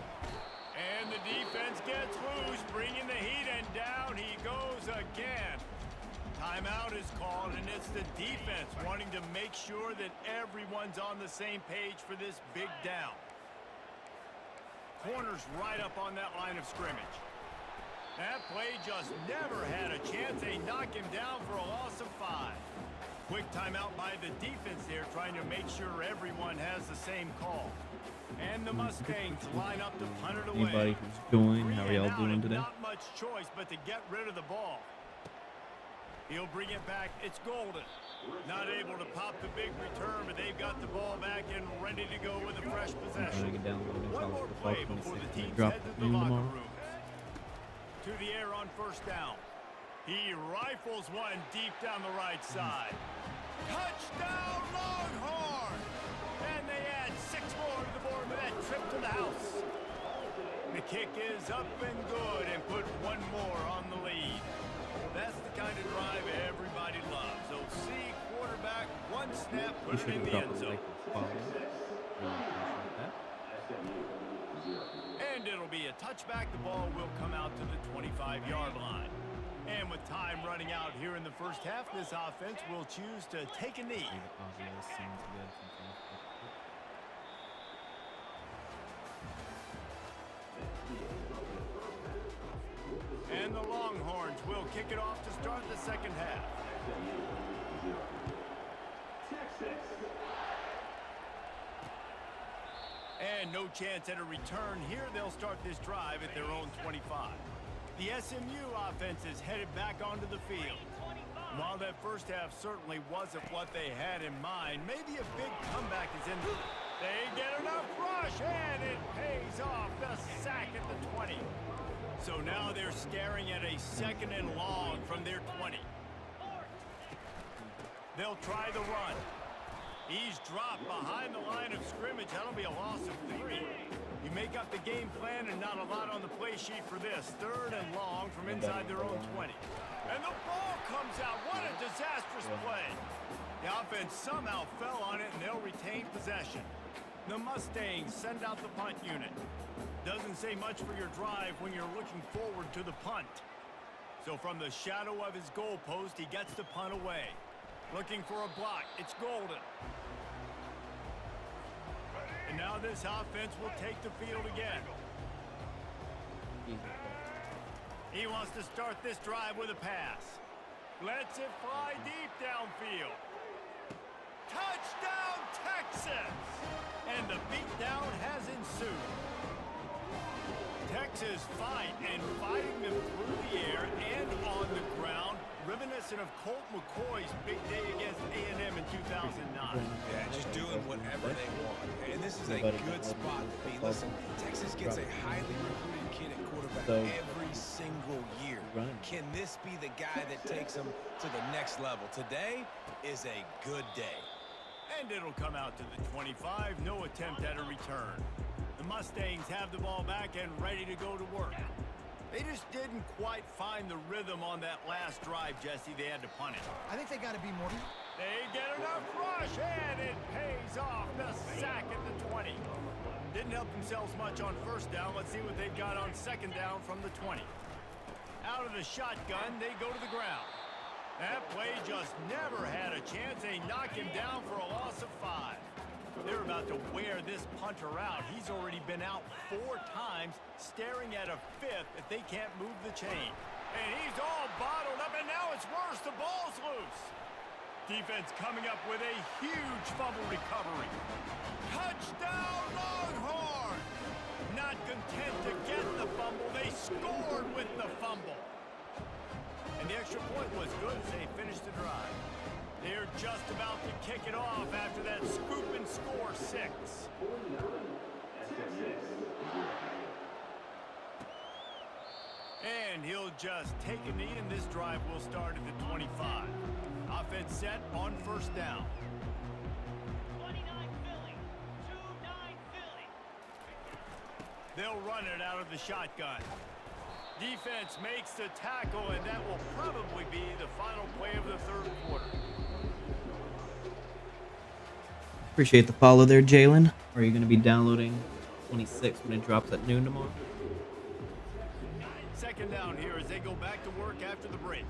And the defense gets loose, bringing the heat, and down he goes again. Timeout is called, and it's the defense wanting to make sure that everyone's on the same page for this big down. Corners right up on that line of scrimmage. That play just never had a chance. They knock him down for a loss of 5. Quick timeout by the defense there, trying to make sure everyone has the same call. And the Mustangs line up to punt it away. Anybody who's joined, how are y'all doing today? Not much choice but to get rid of the ball. He'll bring it back. It's Golden. Not able to pop the big return, but they've got the ball back and ready to go with a fresh possession. One more play before the teams head to the locker rooms. To the air on 1st down. He rifles one deep down the right side. Touchdown, Longhorn! And they add 6 more to the board with that trip to the house. The kick is up and good, and put 1 more on the lead. That's the kind of drive everybody loves. OC, quarterback, 1 snap, put it in the end zone. And it'll be a touchback. The ball will come out to the 25-yard line. And with time running out here in the first half, this offense will choose to take a knee. And the Longhorns will kick it off to start the 2nd half. And no chance at a return here. They'll start this drive at their own 25. The SMU offense is headed back onto the field. While that first half certainly wasn't what they had in mind, maybe a big comeback is in. They get enough rush, and it pays off. The sack at the 20. So now they're staring at a 2nd and long from their 20. They'll try the run. He's dropped behind the line of scrimmage. That'll be a loss of 3. You make up the game plan, and not a lot on the play sheet for this. 3rd and long from inside their own 20. And the ball comes out. What a disastrous play. The offense somehow fell on it, and they'll retain possession. The Mustangs send out the punt unit. Doesn't say much for your drive when you're looking forward to the punt. So from the shadow of his goalpost, he gets the punt away. Looking for a block. It's Golden. And now this offense will take the field again. He wants to start this drive with a pass. Lets it fly deep downfield. Touchdown, Texas! And the beatdown picks his fight and fighting them through the air and on the ground, reminiscent of Colt McCoy's big day against A&M in 2009. Yeah, just doing whatever they want. And this is a good spot to be. Listen, Texas gets a highly recruited kid at quarterback every single year. Can this be the guy that takes them to the next level? Today is a good day. And it'll come out to the 25, no attempt at a return. The Mustangs have the ball back and ready to go to work. They just didn't quite find the rhythm on that last drive, Jesse. They had to punt it. I think they got to be more. They get enough rush, and it pays off. The sack at the 20. Didn't help themselves much on first down. Let's see what they've got on second down from the 20. Out of the shotgun, they go to the ground. That play just never had a chance. They knock him down for a loss of 5. They're about to wear this punter out. He's already been out 4 times, staring at a 5th if they can't move the chain. And he's all bottled up, and now it's worse. The ball's loose. Defense coming up with a huge fumble recovery. Touchdown, Longhorn! Not content to get the fumble, they scored with the fumble. And the extra point was good as they finished the drive. They're just about to kick it off after that scoop and score 6. And he'll just take a knee, and this drive will start at the 25. Offense set on first down. 29 Philly, 2-9 Philly. They'll run it out of the shotgun. Defense makes the tackle, and that will probably be the final play of the third quarter. Appreciate the follow there, Jalen. Are you going to be downloading 26 when it drops at noon tomorrow? Second down here as they go back to work after the break.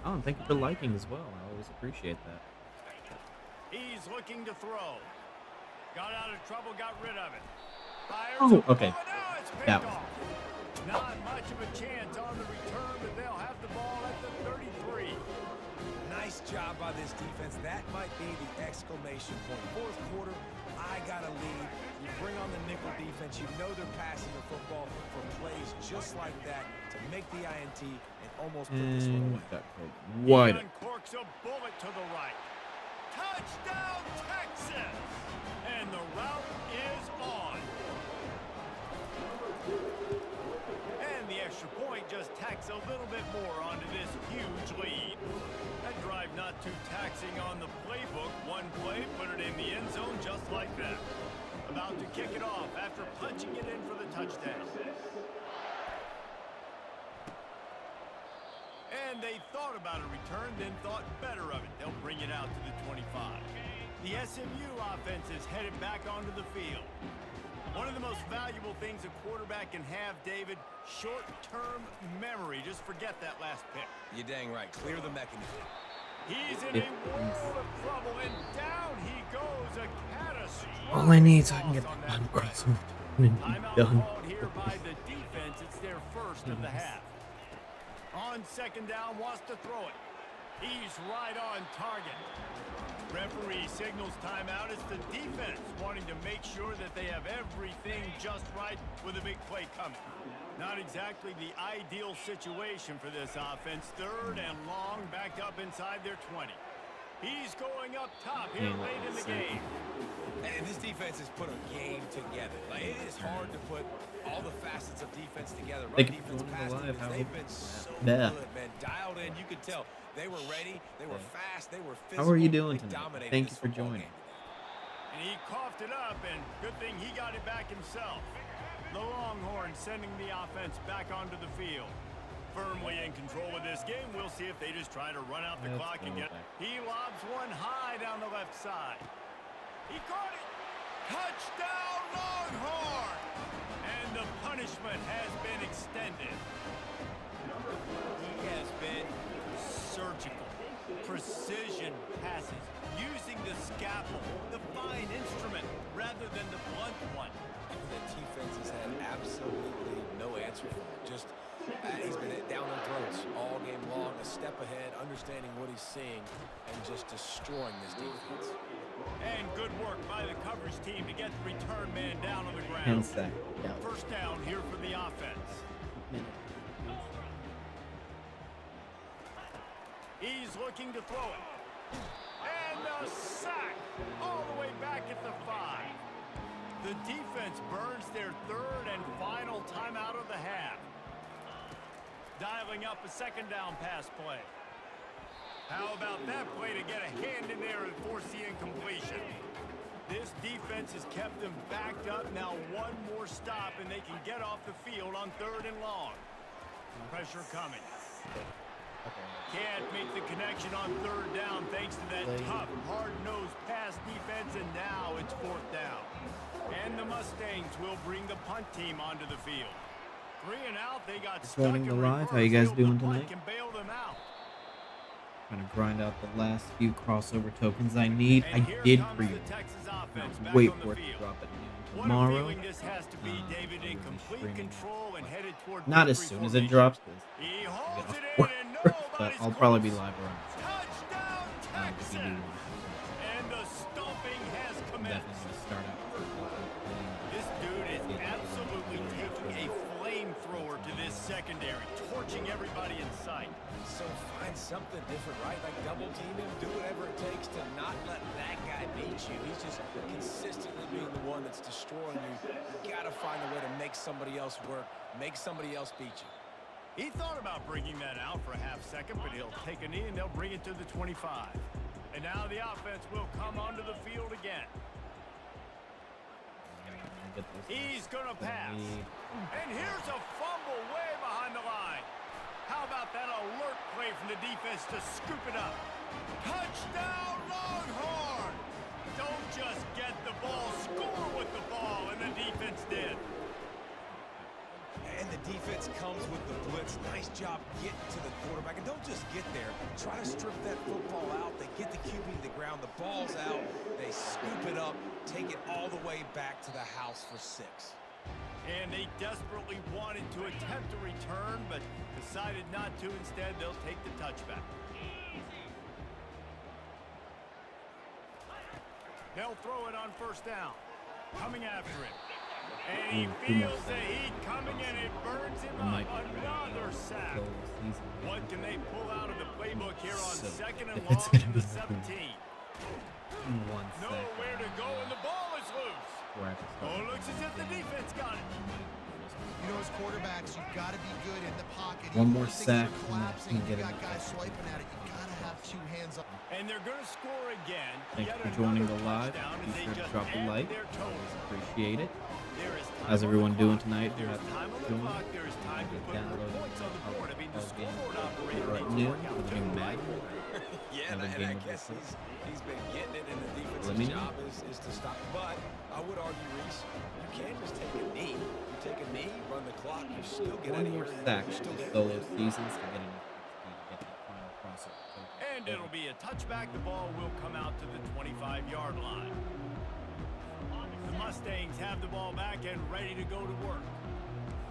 Oh, and thank you for liking as well. I always appreciate that. He's looking to throw. Got out of trouble, got rid of it. Fires Oh, a okay. ball, and now it's picked That was- off. Not much of a chance on the return, but they'll have the ball at the 33. Nice job by this defense. That might be the exclamation point. Fourth quarter, I got a lead. You bring on the nickel defense. You know they're passing the football for plays just like that to make the INT and almost put this one And away. got wide. Uncorks a bullet to the right. Touchdown, Texas! And the route is on. And the extra point just tacks a little bit more onto this huge lead. That drive not too taxing on the playbook. One play, put it in the end zone just like that. About to kick it off after punching it in for the touchdown. And they thought about a return, then thought better of it. They'll bring it out to the 25. The SMU offense is headed back onto the field. One of the most valuable things a quarterback can have, David, short-term memory. Just forget that last pick. You're dang right. Clear the mechanism. He's in a world of trouble, and down he goes. A catastrophic All I need is I can get loss on the that line play. crossing and Timeout done. called here by the defense. It's their first of the half. On second down, wants to throw it. He's right on target. Referee signals timeout. It's the defense wanting to make sure that they have everything just right with a big play coming. Not exactly the ideal situation for this offense. Third and long, backed up inside their 20. He's going up top here late in the game. And this defense has put a game together. Like, it is hard to put all the facets of defense together. Run Thank you defense, for pass joining the live, defense. Howard. They've been so Yeah. good, man. Dialed in. You could tell they were ready. They were fast. They were physical. How are you doing They tonight? dominated Thank this you for football joining. game. And he coughed it up, and good thing he got it back himself. The Longhorns sending the offense back onto the field. Firmly in control of this game. We'll see if they just try to run out the That's clock and get. fine. He lobs one high down the left side. He caught it. Touchdown, Longhorn! And the punishment has been extended. He has been surgical. Precision passes. Using the scalpel, the fine instrument, rather than the blunt one. The defense has had absolutely no answer for it. Just he's been down their throats all game long, a step ahead, understanding what he's seeing, and just destroying this defense. And good work by the coverage team to get the return man down on the 10 ground. seconds. Yeah. First down here for the offense. He's looking to throw it. And a sack all the way back at the 5. The defense burns their third and final timeout of the half. Dialing up a second down pass play. How about that play to get a hand in there and force the incompletion? This defense has kept them backed up. Now one more stop and they can get off the field on 3rd and long. Pressure coming. Can't make the connection on 3rd down thanks to that tough, hard-nosed pass defense, and now it's 4th down. And the Mustangs will bring the punt team onto the field. 3 and out, they got stuck Joining the in live. How you reverse. guys doing The punt tonight? can bail them out. Trying to grind out the last few crossover tokens I need. I And here did comes pre-order. the Texas offense I back wait on for the it to field. drop at noon What a tomorrow. feeling this has to be, David, in we'll be complete streaming control and headed toward Not as victory soon as it formation. drops, because He I holds get it off in and work, but nobody's I'll probably be close. live around. Touchdown, If you do Texans! want. And the stomping has I'm commenced. definitely going to start out This dude is absolutely taking a flamethrower to this secondary, torching everybody in sight. So find something different, right? Like double team him, do whatever it takes to not let that guy beat you. He's just consistently being the one that's destroying you. You gotta find a way to make somebody else work, make somebody else beat you. He thought about bringing that out for a half second, but he'll take a knee and they'll bring it to the 25. And now the offense will come onto the field again. He's going to pass. And here's a fumble way behind the line. How about that alert play from the defense to scoop it up? Touchdown, Longhorn! Don't just get the ball, score with the ball, and the defense did. And the defense comes with the blitz. Nice job getting to the quarterback. And don't just get there. Try to strip that football out. They get the QB to the ground. The ball's out. They scoop it up, take it all the way back to the house for 6. And they desperately wanted to attempt a return, but decided not to. Instead, they'll take the touchback. They'll throw it on 1st down. Coming after him. And he feels the heat coming and it burns him up. Another sack. What can they pull out of the playbook here on 2nd and long in the 17? Nowhere to go and the ball is loose. Oh, looks as if the defense got it. You know, as quarterbacks, you've got to be good in the pocket. One Even more when things sack, are and collapsing, you you get got it. guys swiping at it. You got to have 2 hands up. And they're going to score again. Thank you Yet for joining the another live. touchdown as Be they sure to just drop a add like. their total. Always appreciate it. There is time How's on everyone the doing clock. tonight? There is Happy time on the doing? clock. There is time to put more Downloading points on the board. I mean, the All game scoreboard operator right needs to noon work out with the too, new right? Madden. Yeah, Have a and game I of guess this he's been getting it, and the Let me defense's know. job is to stop. But I would argue, Reese, you can't just take a knee. You take a knee, run the clock, you still get out One of more here. sack You still in get solo seasons to get enough XP to get that final crossover token. And it'll be a touchback. The ball will come out to the 25-yard line. The Mustangs have the ball back and ready to go to work.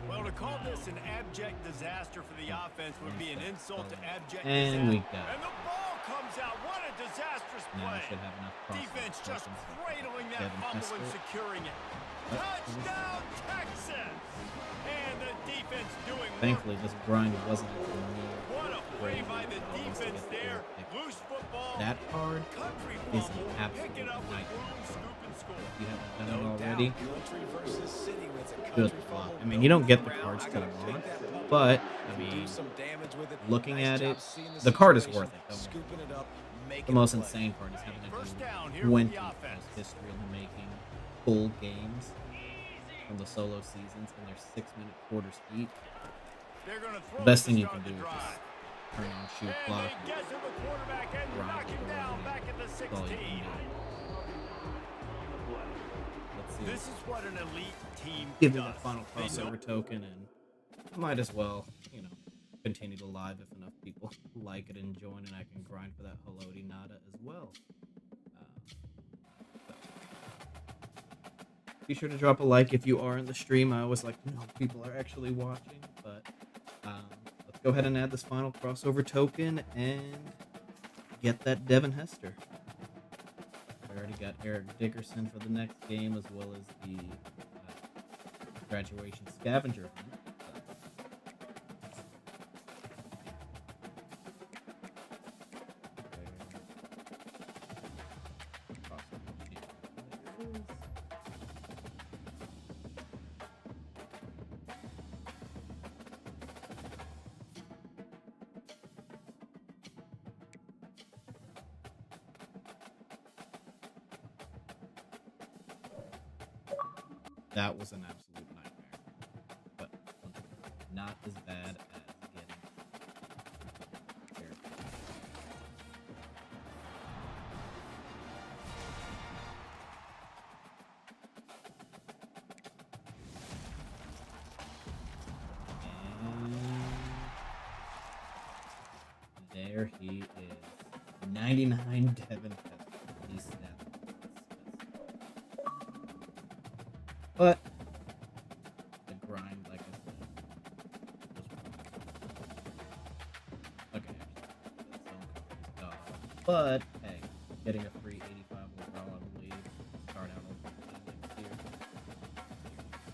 Well, to call this an abject disaster for the offense would be an insult to abject And we disaster. got it. And the ball comes out. What a disastrous Now we play. should have enough crossover Defense just tokens. cradling that Devin fumble and Hester. securing it. Oh, Touchdown, Texans! And the defense doing work. Thankfully, this grind wasn't for me. What a play Great. by the Almost defense to get the there. pick. Loose football. That card Country is fumble. an Pick it absolute up with nightmare. room, scoop, and score. If you haven't done No it doubt. already, Country versus city when it's a good country luck. fumble. I mean, you don't get the Around, cards I till gotta tomorrow, take that ball but, back, I do mean, some damage with it. looking Nice at job it, seeing the card is situation, worth it. Don't get me scooping it up, The making most a play. insane part is having to First do down here with 20 the offense. history in the making full games from the solo seasons, and they're 6-minute quarters each. They're going to throw The best to thing you start can do the is drive. just turn on shoot And clock. they get to the quarterback and Grind knock him it down over. back at the That's all you 16. can do. Let's see. This is what an elite team Give does. it that final They know crossover token, and might as well, continue to live if enough people like it and join, and I can grind for that Haloti Nada as well. Be sure to drop a like if you are in the stream. I always like to know if people are actually watching, but let's go ahead and add this final crossover token and get that Devin Hester. I already got Eric Dickerson for the next game, as well as the graduation scavenger hunt. That was an absolute nightmare, but not as bad as getting characters. And there he is. 99 Devin Hester. He snapped. But the grind, like I said, was okay. Actually, the zone coverage is but hey, getting a free 85 overall, I believe, start out over next year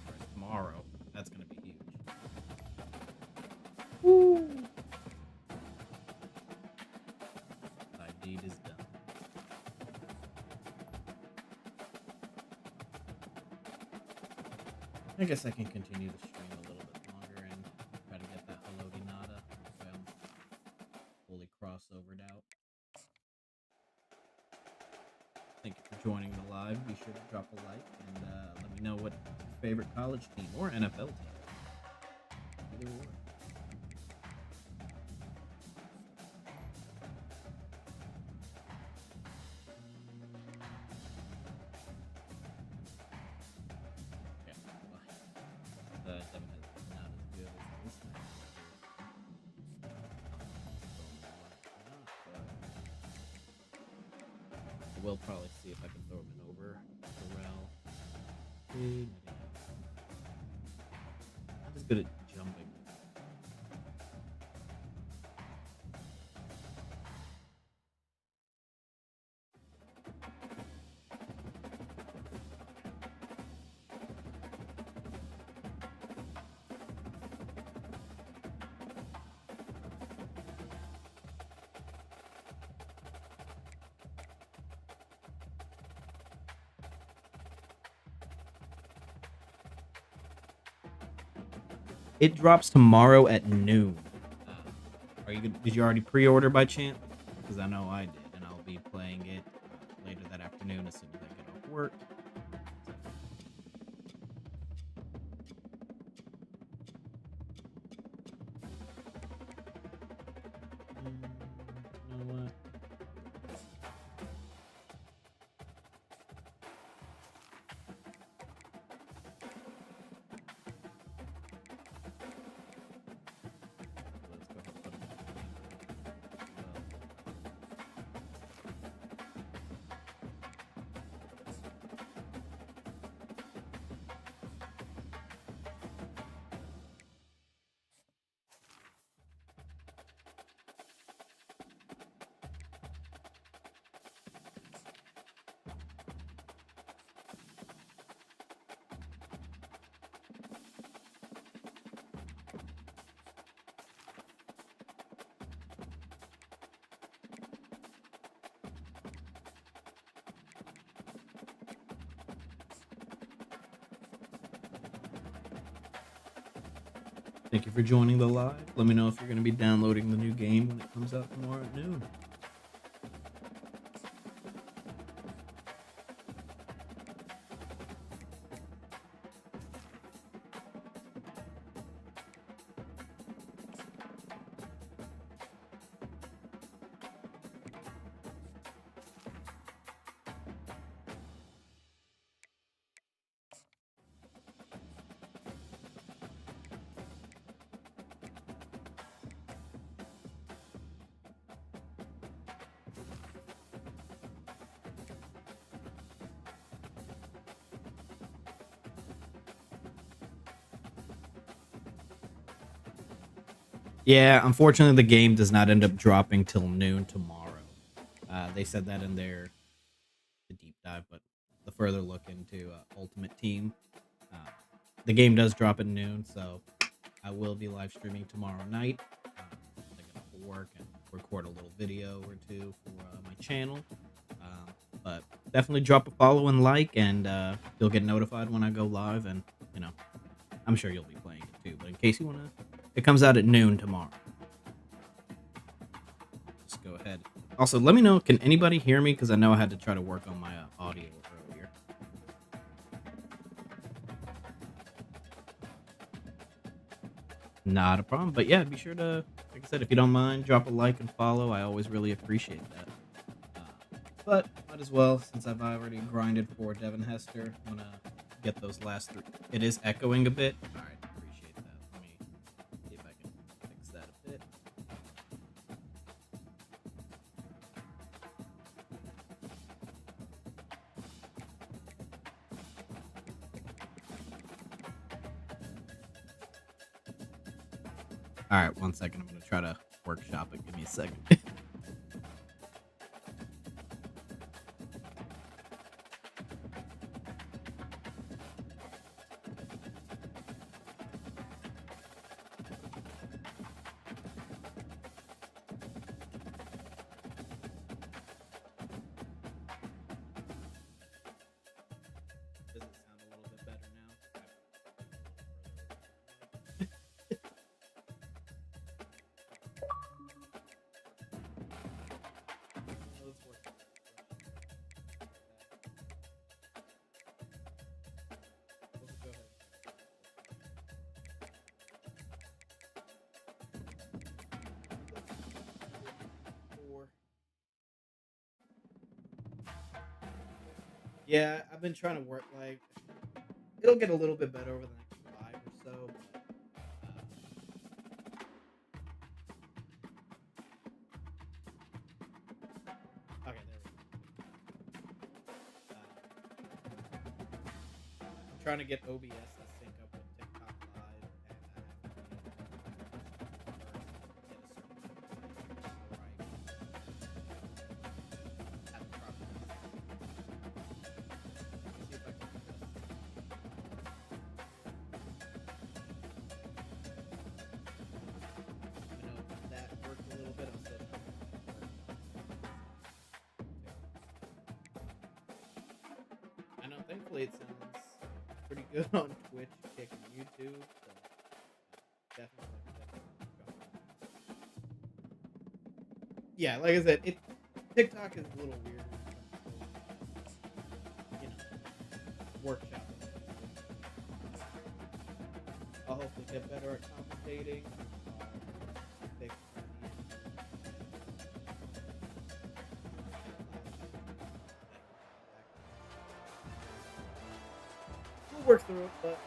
or tomorrow. That's gonna be huge. Woo! Thy deed is done. I guess I can continue the stream a little bit longer and try to get that Hello Di Nada. So I'm fully crossovered out. Thank you for joining the live. Be sure to drop a like and let me know what your favorite college team or NFL team. Either or. Yeah, well, the Devin is not as good as this night. I will probably see if I can throw him in over Terrell. I'm just good at jumping. It drops tomorrow at noon. Did you already pre-order by chance? Because I know I did, and I'll be playing it later that afternoon as soon as I get off work. You know what? Let's go ahead and put him Thank you for joining the live. Let me know if you're going to be downloading the new game when it comes out tomorrow at noon. Yeah, unfortunately, the game does not end up dropping till noon tomorrow. They said that in the deep further look into Ultimate Team. Uh, the game does drop at noon, so I will be live streaming tomorrow night. I get off of work and record a little video or two for my channel. But definitely drop a follow and like, and you'll get notified when I go live. And I'm sure you'll be playing it too. But in case you wanna, it comes out at noon tomorrow. Just go ahead. Also, let me know. Can anybody hear me? Because I know I had to try to work on my audio earlier. Not a problem. But yeah, be sure to, like I said, if you don't mind, drop a like and follow. I always really appreciate that. But might as well, since I've already grinded for Devin Hester, I'm gonna get those last 3. It is echoing a bit. All right, appreciate that. Let me see if I can fix that a bit. All right, 1 second. I'm gonna try to workshop it. Give me a second. Does it sound a little bit better now? Let's work. Let's go ahead. Four. Yeah, I've been trying to work like it'll get a little bit better over the next 5 or so. Okay, there we go. I'm trying to get OBS to sync up with TikTok Live, and I have to get a certain at the proper. See if I can do this. I know that worked a little bit. I'm still trying to work. I know, thankfully it sounds pretty good on Twitch, Kick, and YouTube. So definitely. Yeah, like I said, TikTok is a little weird. Workshop. I'll hopefully get better at commentating. Fix we'll work through it, but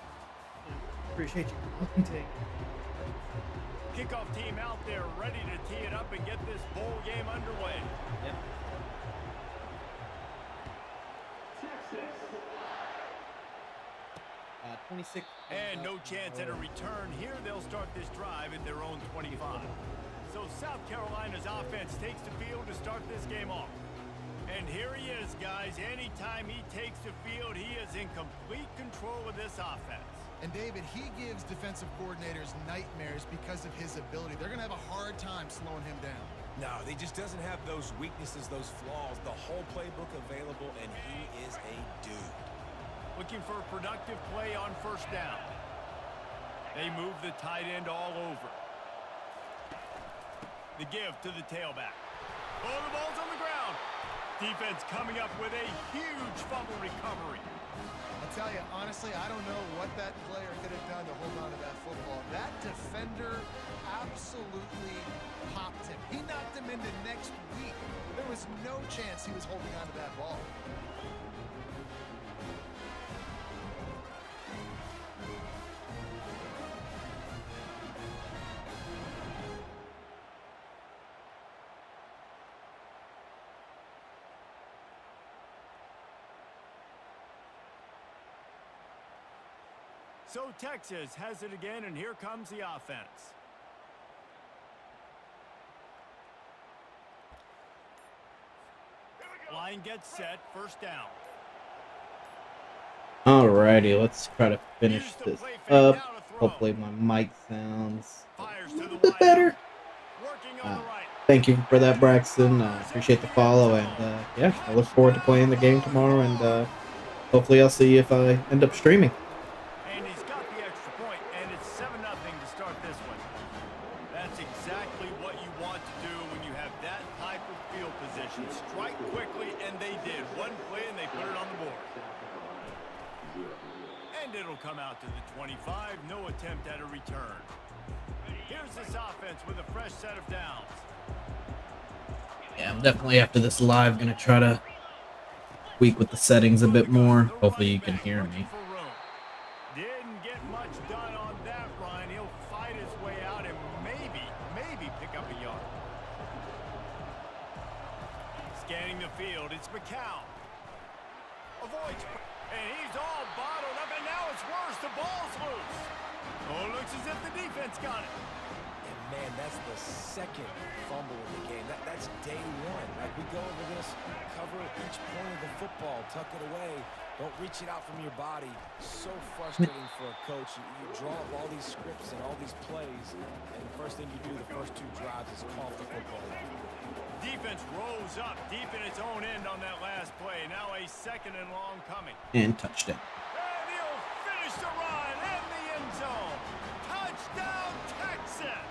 appreciate you commenting. Kickoff team out there ready to tee it up and get this bowl game underway. Yep. 26. And no chance at a return here. They'll start this drive at their own 25. So South Carolina's offense takes the field to start this game off. And here he is, guys. Anytime he takes the field, he is in complete control of this offense. And David, he gives defensive coordinators nightmares because of his ability. They're going to have a hard time slowing him down. No, he just doesn't have those weaknesses, those flaws, the whole playbook available, and he is a dude. Looking for a productive play on first down. They move the tight end all over. The give to the tailback. Oh, the ball's on the ground. Defense coming up with a huge fumble recovery. I'll tell you, honestly, I don't know what that player could have done to hold on to that football. That defender absolutely popped him. He knocked him into next week. There was no chance he was holding on to that ball. So Texas has it again, and here comes the offense. Line gets set, first down. Alrighty, let's try to finish Used to this play fake up. now to throw. Hopefully my mic sounds Fires a to little the bit wide better. out. Working on the right. Thank you for that, And it Braxton. fires Appreciate into the the end follow, and zone. yeah, I look forward to playing the game Touchdown, tomorrow, and Longhorn. hopefully I'll see you if I end up streaming. And he's got the extra point, and it's 7-0 to start this one. That's exactly what you want to do when you have that type of field position. Strike quickly, and they did. One play, and they put it on the board. And it'll come out to the 25. No attempt at a return. Here's this offense with a fresh set of downs. Yeah, I'm definitely after this live gonna try to tweak with the settings a bit more. Hopefully you can hear me. Didn't get much done on that run. He'll fight his way out and maybe pick up a yard. Scanning the field, it's McCown. Avoids, and he's all bottled up, and now it's worse. The ball's loose. Oh, looks as if the defense got it. And man, that's the second fumble of the game. That's day one. Like, we go over this, cover each point of the football, tuck it away. Don't reach it out from your body. So frustrating for a coach. You draw up all these scripts and all these plays, and the first thing you do the first two drives is cough the football. Defense rose up deep in its own end on that last play. Now a 2nd and long coming. And touchdown. And he'll finish the run in the end zone. Touchdown, Texas!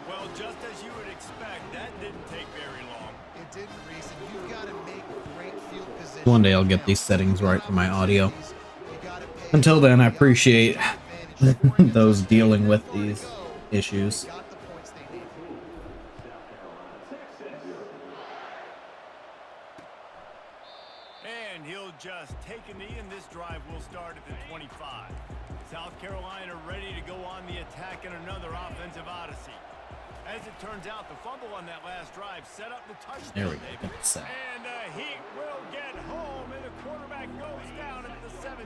Well, just as you would expect, that didn't take very long. It didn't, Reese, and you've got to make great field position. One day I'll get these settings right for my audio. Until then, I appreciate those dealing with these issues. And he'll just take a knee, and this drive will start at the 25. South Carolina ready to go on the attack in another offensive odyssey. As it turns out, the fumble on that last drive set up the touchdown. There we go. And he will get home, and the quarterback goes down at the 17.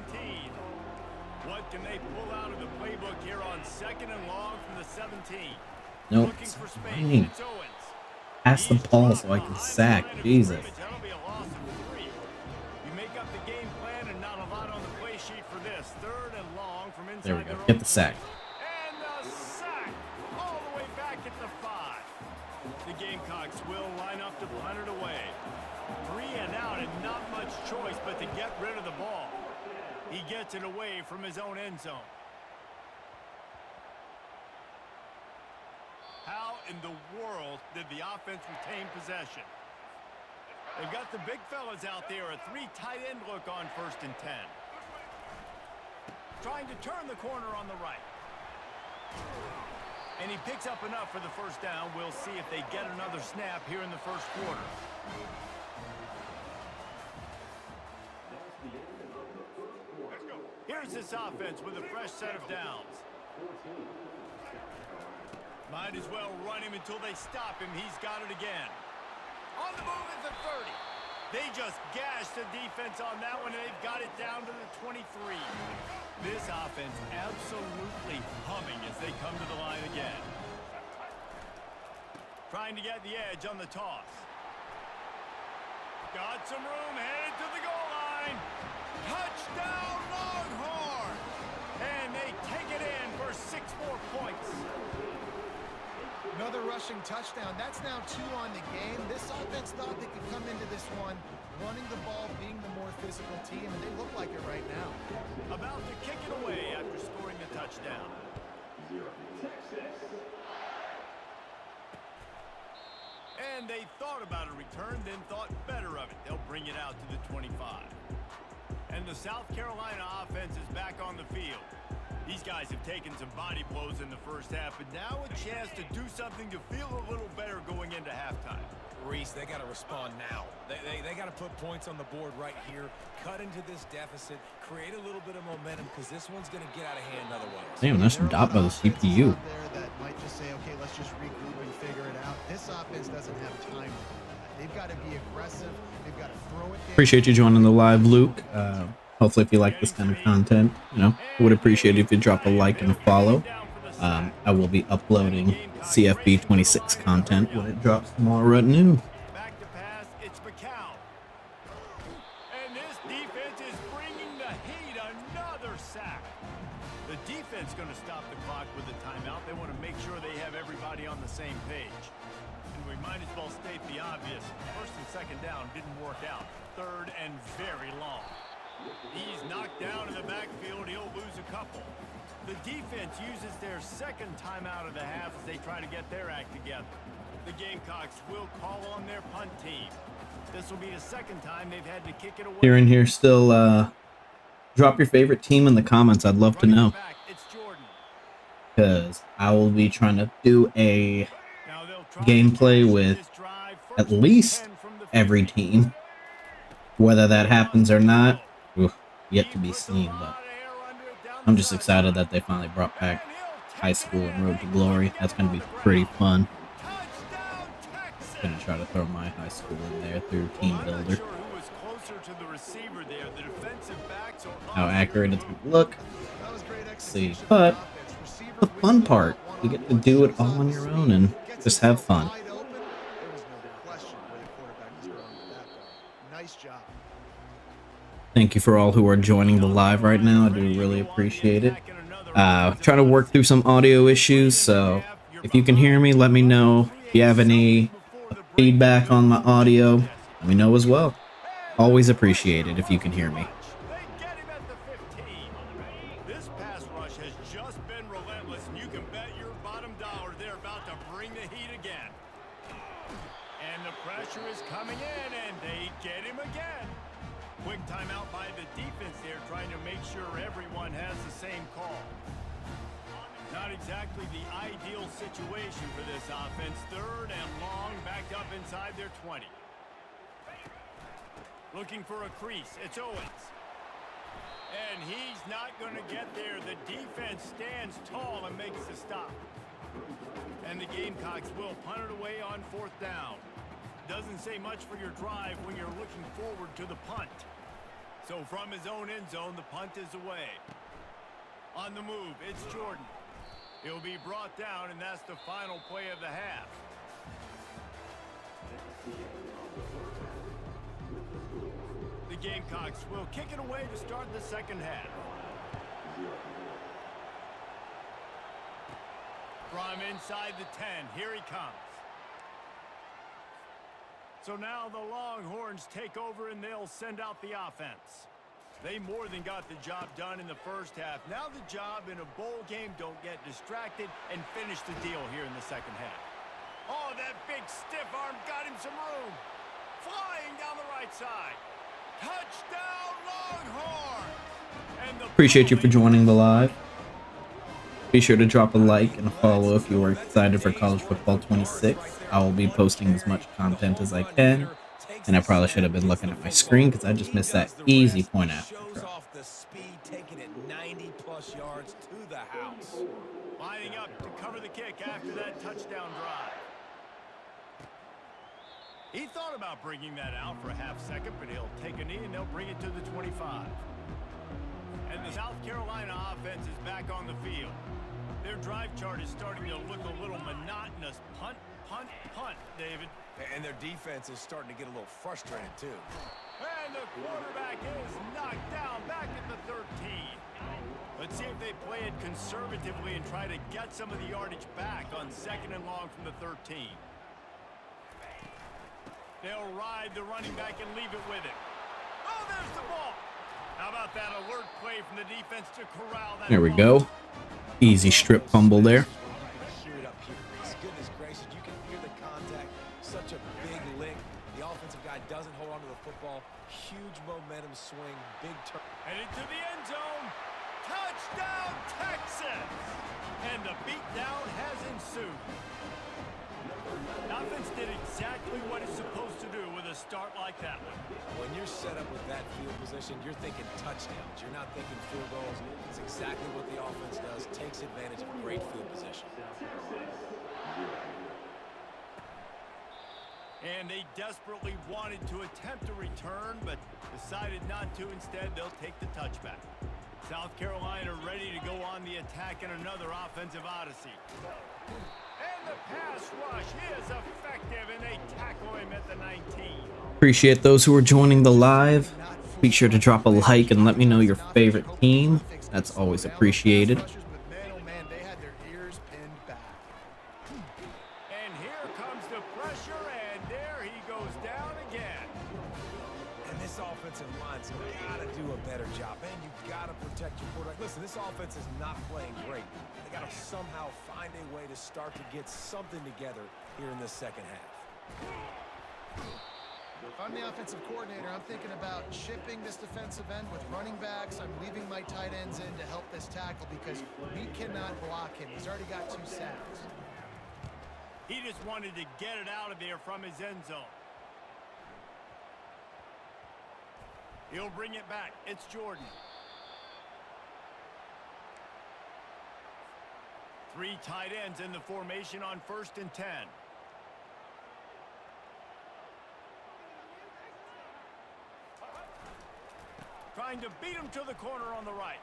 What can they pull out of the playbook here on 2nd and long from the 17? Nope. Looking for space. Fine. It's Owens. Pass the ball so I can sack. Jesus. That'll be a loss of 3. You make up the game plan and not a lot on the play sheet for this. 3rd and long from inside. There we go. their Get own the sack. And the sack all the way back at the 5. The Gamecocks will line up to punt it away. 3 and out, and not much choice but to get rid of the ball. He gets it away from his own end zone. How in the world did the offense retain possession? They've got the big fellas out there. A 3 tight end look on 1st and 10. Trying to turn the corner on the right. And he picks up enough for the 1st down. We'll see if they get another snap here in the 1st quarter. Here's this offense with a fresh set of downs. Might as well run him until they stop him. He's got it again. On the move at the 30. They just gashed the defense on that one, and they've got it down to the 23. This offense absolutely humming as they come to the line again. Trying to get the edge on the toss. Got some room, headed to the goal line. Touchdown, Longhorn! And they take it in for 6 more points. Another rushing touchdown. That's now 2 on the game. This offense thought they could come into this one running the ball, being the more physical team, and they look like it right now. About to kick it away after scoring the touchdown. And they thought about a return, then thought better of it. They'll bring it out to the 25. And the South Carolina offense is back on the field. These guys have taken some body blows in the 1st half, but now a chance to do something to feel a little better going into halftime. Reese, they got to respond now. They got to put points on the board right here, cut into this deficit, create a little bit of momentum, because this one's going to get out of hand otherwise. Damn, that's dot by the CPU. There that might just say, okay, let's just regroup and figure it out. This offense doesn't have time for that. They've got to be aggressive. They've got to throw it. Appreciate you joining the live, Luke. Hopefully, if you like this kind of content, I would appreciate it if you drop a like and a follow. I will be uploading CFB 26 content when it drops tomorrow at noon. Back to pass, it's McCown. And this defense is sack. The defense going to stop the clock with a timeout. They want to make sure they have everybody on the same page. And we might as well state the obvious. First and second down didn't work out. Third and very long. He's knocked down in the backfield. He'll lose a couple. The defense uses their second timeout of the half as they try to get their act together. The Gamecocks will call on their punt team. This will be the second time they've had to kick it away. Here in here still, drop your favorite team in the comments. I'd love to know. Because I will be trying to do a gameplay with at least every team. Whether that happens or not, yet to be seen. But I'm just excited that they finally brought back high school and Road to Glory. That's going to be pretty fun. I'm going to try to throw my high school in there through Team Builder. How accurate it's going to look. Let's see. But the fun part, you get to do it all on your own and just have fun. Thank you for all who are joining the live right now. I do really appreciate it. Trying to work through some audio issues, so if you can hear me, let me know. If you have any feedback on my audio, let me know as well. Always appreciate it if you can hear me. This pass rush has just been relentless, and you can bet your bottom dollar they're about to bring the heat again. And the pressure is coming in, and they get him again. Quick timeout by the defense there, trying to make sure everyone has the same call. Not exactly the ideal situation for this offense. Third and long, backed up inside their 20. Looking for a crease. It's Owens. And he's not going to get there. The defense stands tall and makes the stop. And the Gamecocks will punt it away on fourth down. Doesn't say much for your drive when you're looking forward to the punt. So from his own end zone, the punt is away. On the move, it's Jordan. He'll be brought down, and that's the final play of the half. The Gamecocks will kick it away to start the second half. From inside the 10, here he comes. So now the Longhorns take over, and they'll send out the offense. They more than got the job done in the first half. Now the job in a bowl game, don't get distracted and finish the deal here in the second half. Oh, that big stiff arm got him some room. Flying down the right side. Touchdown, Longhorns! Appreciate you for joining the live. Be sure to drop a like and a follow if you are excited for College Football 26. I will be posting as much content as I can. And I probably should have been looking at my screen because I just missed that easy point after. Off the speed, taking it 90+ yards to the house. Lining up to cover the kick after that touchdown drive. He thought about bringing that out for a half second, but he'll take a knee and they'll bring it to the 25. And the South Carolina offense is back on the field. Their drive chart is starting to look a little monotonous. Punt, punt, punt, David. And their defense is starting to get a little frustrated, too. And the quarterback is knocked down back at the 13. Let's see if they play it conservatively and try to get some of the yardage back on second and long from the 13. They'll ride the running back and leave it with him. Oh, there's the ball. How about that alert play from the defense to corral that? There we go. Easy strip fumble there. Goodness gracious, you can hear the contact. Such a big lick. The offensive guy doesn't hold on to the football. Huge momentum swing. Big turn. Headed to the end zone. Touchdown, Texas! And the beatdown has ensued. The offense did exactly what it's supposed to do with a start like that one. When you're set up with that field position, you're thinking touchdowns. You're not thinking field goals. It's exactly what the offense does. Takes advantage of great field position. And they desperately wanted to attempt a return, but decided not to. Instead, they'll take the touchback. South Carolina ready to go on the attack in another offensive odyssey. And the pass rush is effective, and they tackle him at the 19. Appreciate those who are joining the live. Be sure to drop a like and let me know your favorite team. That's always appreciated. But man, oh man, they had their ears pinned back. And here comes the pressure, and there he goes down again. And this offensive line's got to do a better job. Man, you've got to protect your quarterback. Listen, this offense is not playing great. They got to somehow find a way to start to get something together here in the second half. If I'm the offensive coordinator, I'm thinking about chipping this defensive end with running backs. I'm leaving my tight ends in to help this tackle because we cannot block him. He's already got 2 sacks. He just wanted to get it out of there from his end zone. He'll bring it back. It's Jordan. 3 tight ends in the formation on 1st and 10. Trying to beat him to the corner on the right.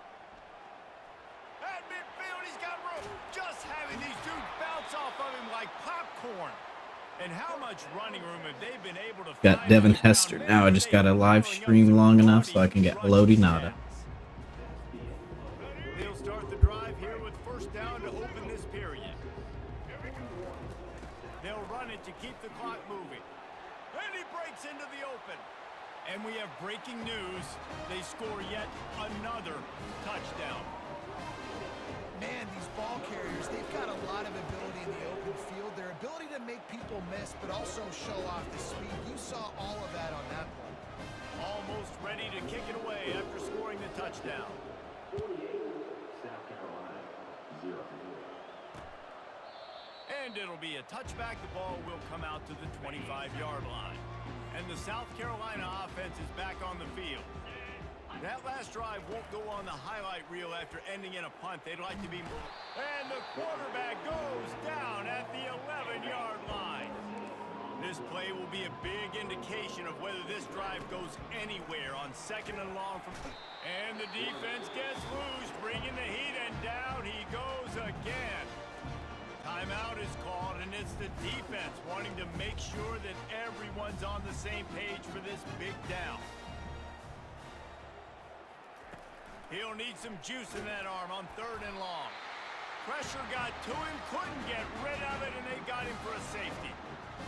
At midfield, he's got room. Just having these dudes bounce off of him like popcorn. And how much running room have they been able to Got find Devin on the ground? Hester. Man, Now I just got to they live piling up stream some long enough so I quality can get rushing Lodi Nada. stats. They'll start the drive here with 1st down to open this period. They'll run it to keep the clock moving. And he breaks into the open. And we have breaking news. They score yet another touchdown. Man, these ball carriers, they've got a lot of ability in the open field. Their ability to make people miss, but also show off the speed. You saw all of that on that play. Almost ready to kick it away after scoring the touchdown. 48, South Carolina, 0. And it'll be a touchback. The ball will come out to the 25-yard line. And the South Carolina offense is back on the field. That last drive won't go on the highlight reel after ending in a punt. They'd like to be moved. And the quarterback goes down at the 11-yard line. This play will be a big indication of whether this drive goes anywhere on 2nd and long. And the defense gets loose, bringing the heat, and down he goes again. Timeout is called, and it's the defense wanting to make sure that everyone's on the same page for this big down. He'll need some juice in that arm on 3rd and long. Pressure got to him, couldn't get rid of it, and they got him for a safety.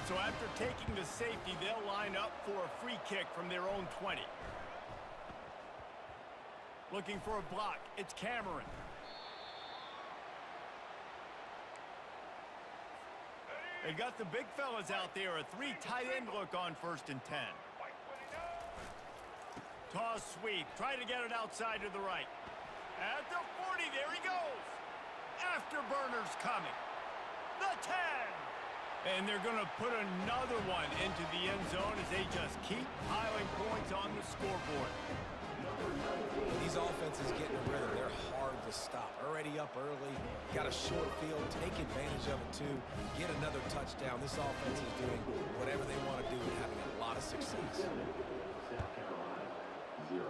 So after taking the safety, they'll line up for a free kick from their own 20. Looking for a block. It's Cameron. They've got the big fellas out there. A 3 tight end look on 1st and 10. Toss sweep. Try to get it outside to the right. At the 40, there he goes. Afterburner's coming. The 10. And they're going to put another one into the end zone as they just keep piling points on the scoreboard. These offenses getting a rhythm. They're hard to stop. Already up early. Got a short field. Take advantage of it, too. Get another touchdown. This offense is doing whatever they want to do and having a lot of success. South Carolina, 0.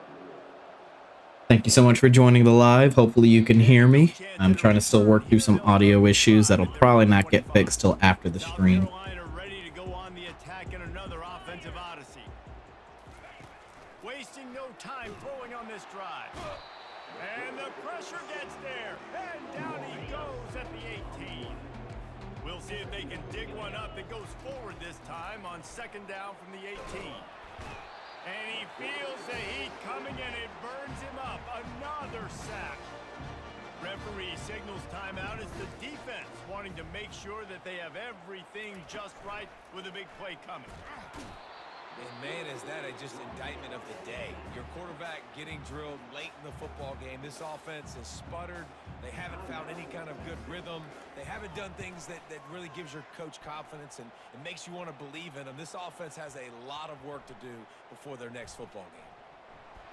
Thank you so much for joining the live. Hopefully you can hear me. I'm trying to still work through some audio issues that'll probably not get fixed till after the stream. South Carolina ready to go on the attack in another offensive odyssey. Wasting no time throwing on this drive. And the pressure gets there. And down he goes at the 18. We'll see if they can dig one up that goes forward this time on 2nd down from the 18. And he feels the heat coming and it burns him up. Another sack. Referee signals timeout as the defense wanting to make sure that they have everything just right with a big play coming. And man, is that just indictment of the day. Your quarterback getting drilled late in the football game. This offense has sputtered. They haven't found any kind of good rhythm. They haven't done things that really gives your coach confidence and makes you want to believe in them. This offense has a lot of work to do before their next football game.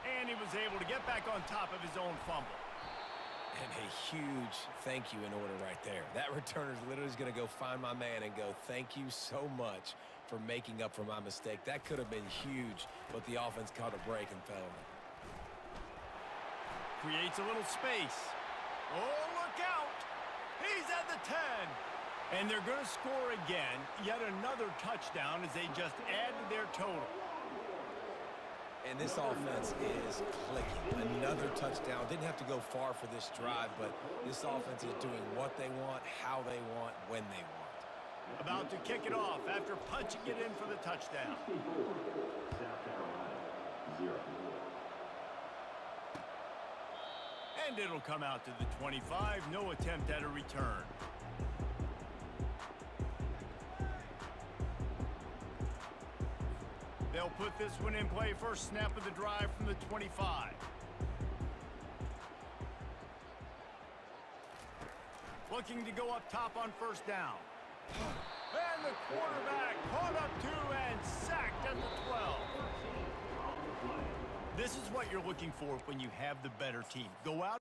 And he was able to get back on top of his own fumble. And a huge thank you in order right there. That returner is literally going to go find my man and go, thank you so much for making up for my mistake. That could have been huge, but the offense caught a break and fell on it. Creates a little space. Oh, look out! He's at the 10. And they're going to score again. Yet another touchdown as they just add to their total. And this offense is clicking. Another touchdown. Didn't have to go far for this drive, but this offense is doing what they want, how they want, when they want. About to kick it off after punching it in for the touchdown. South Carolina, 0. And it'll come out to the 25. No attempt at a return. They'll put this one in play first snap of the drive from the 25. Looking to go up top on first down. And the quarterback caught up to and sacked at the 12. This is what you're looking for when you have the better team. Go out.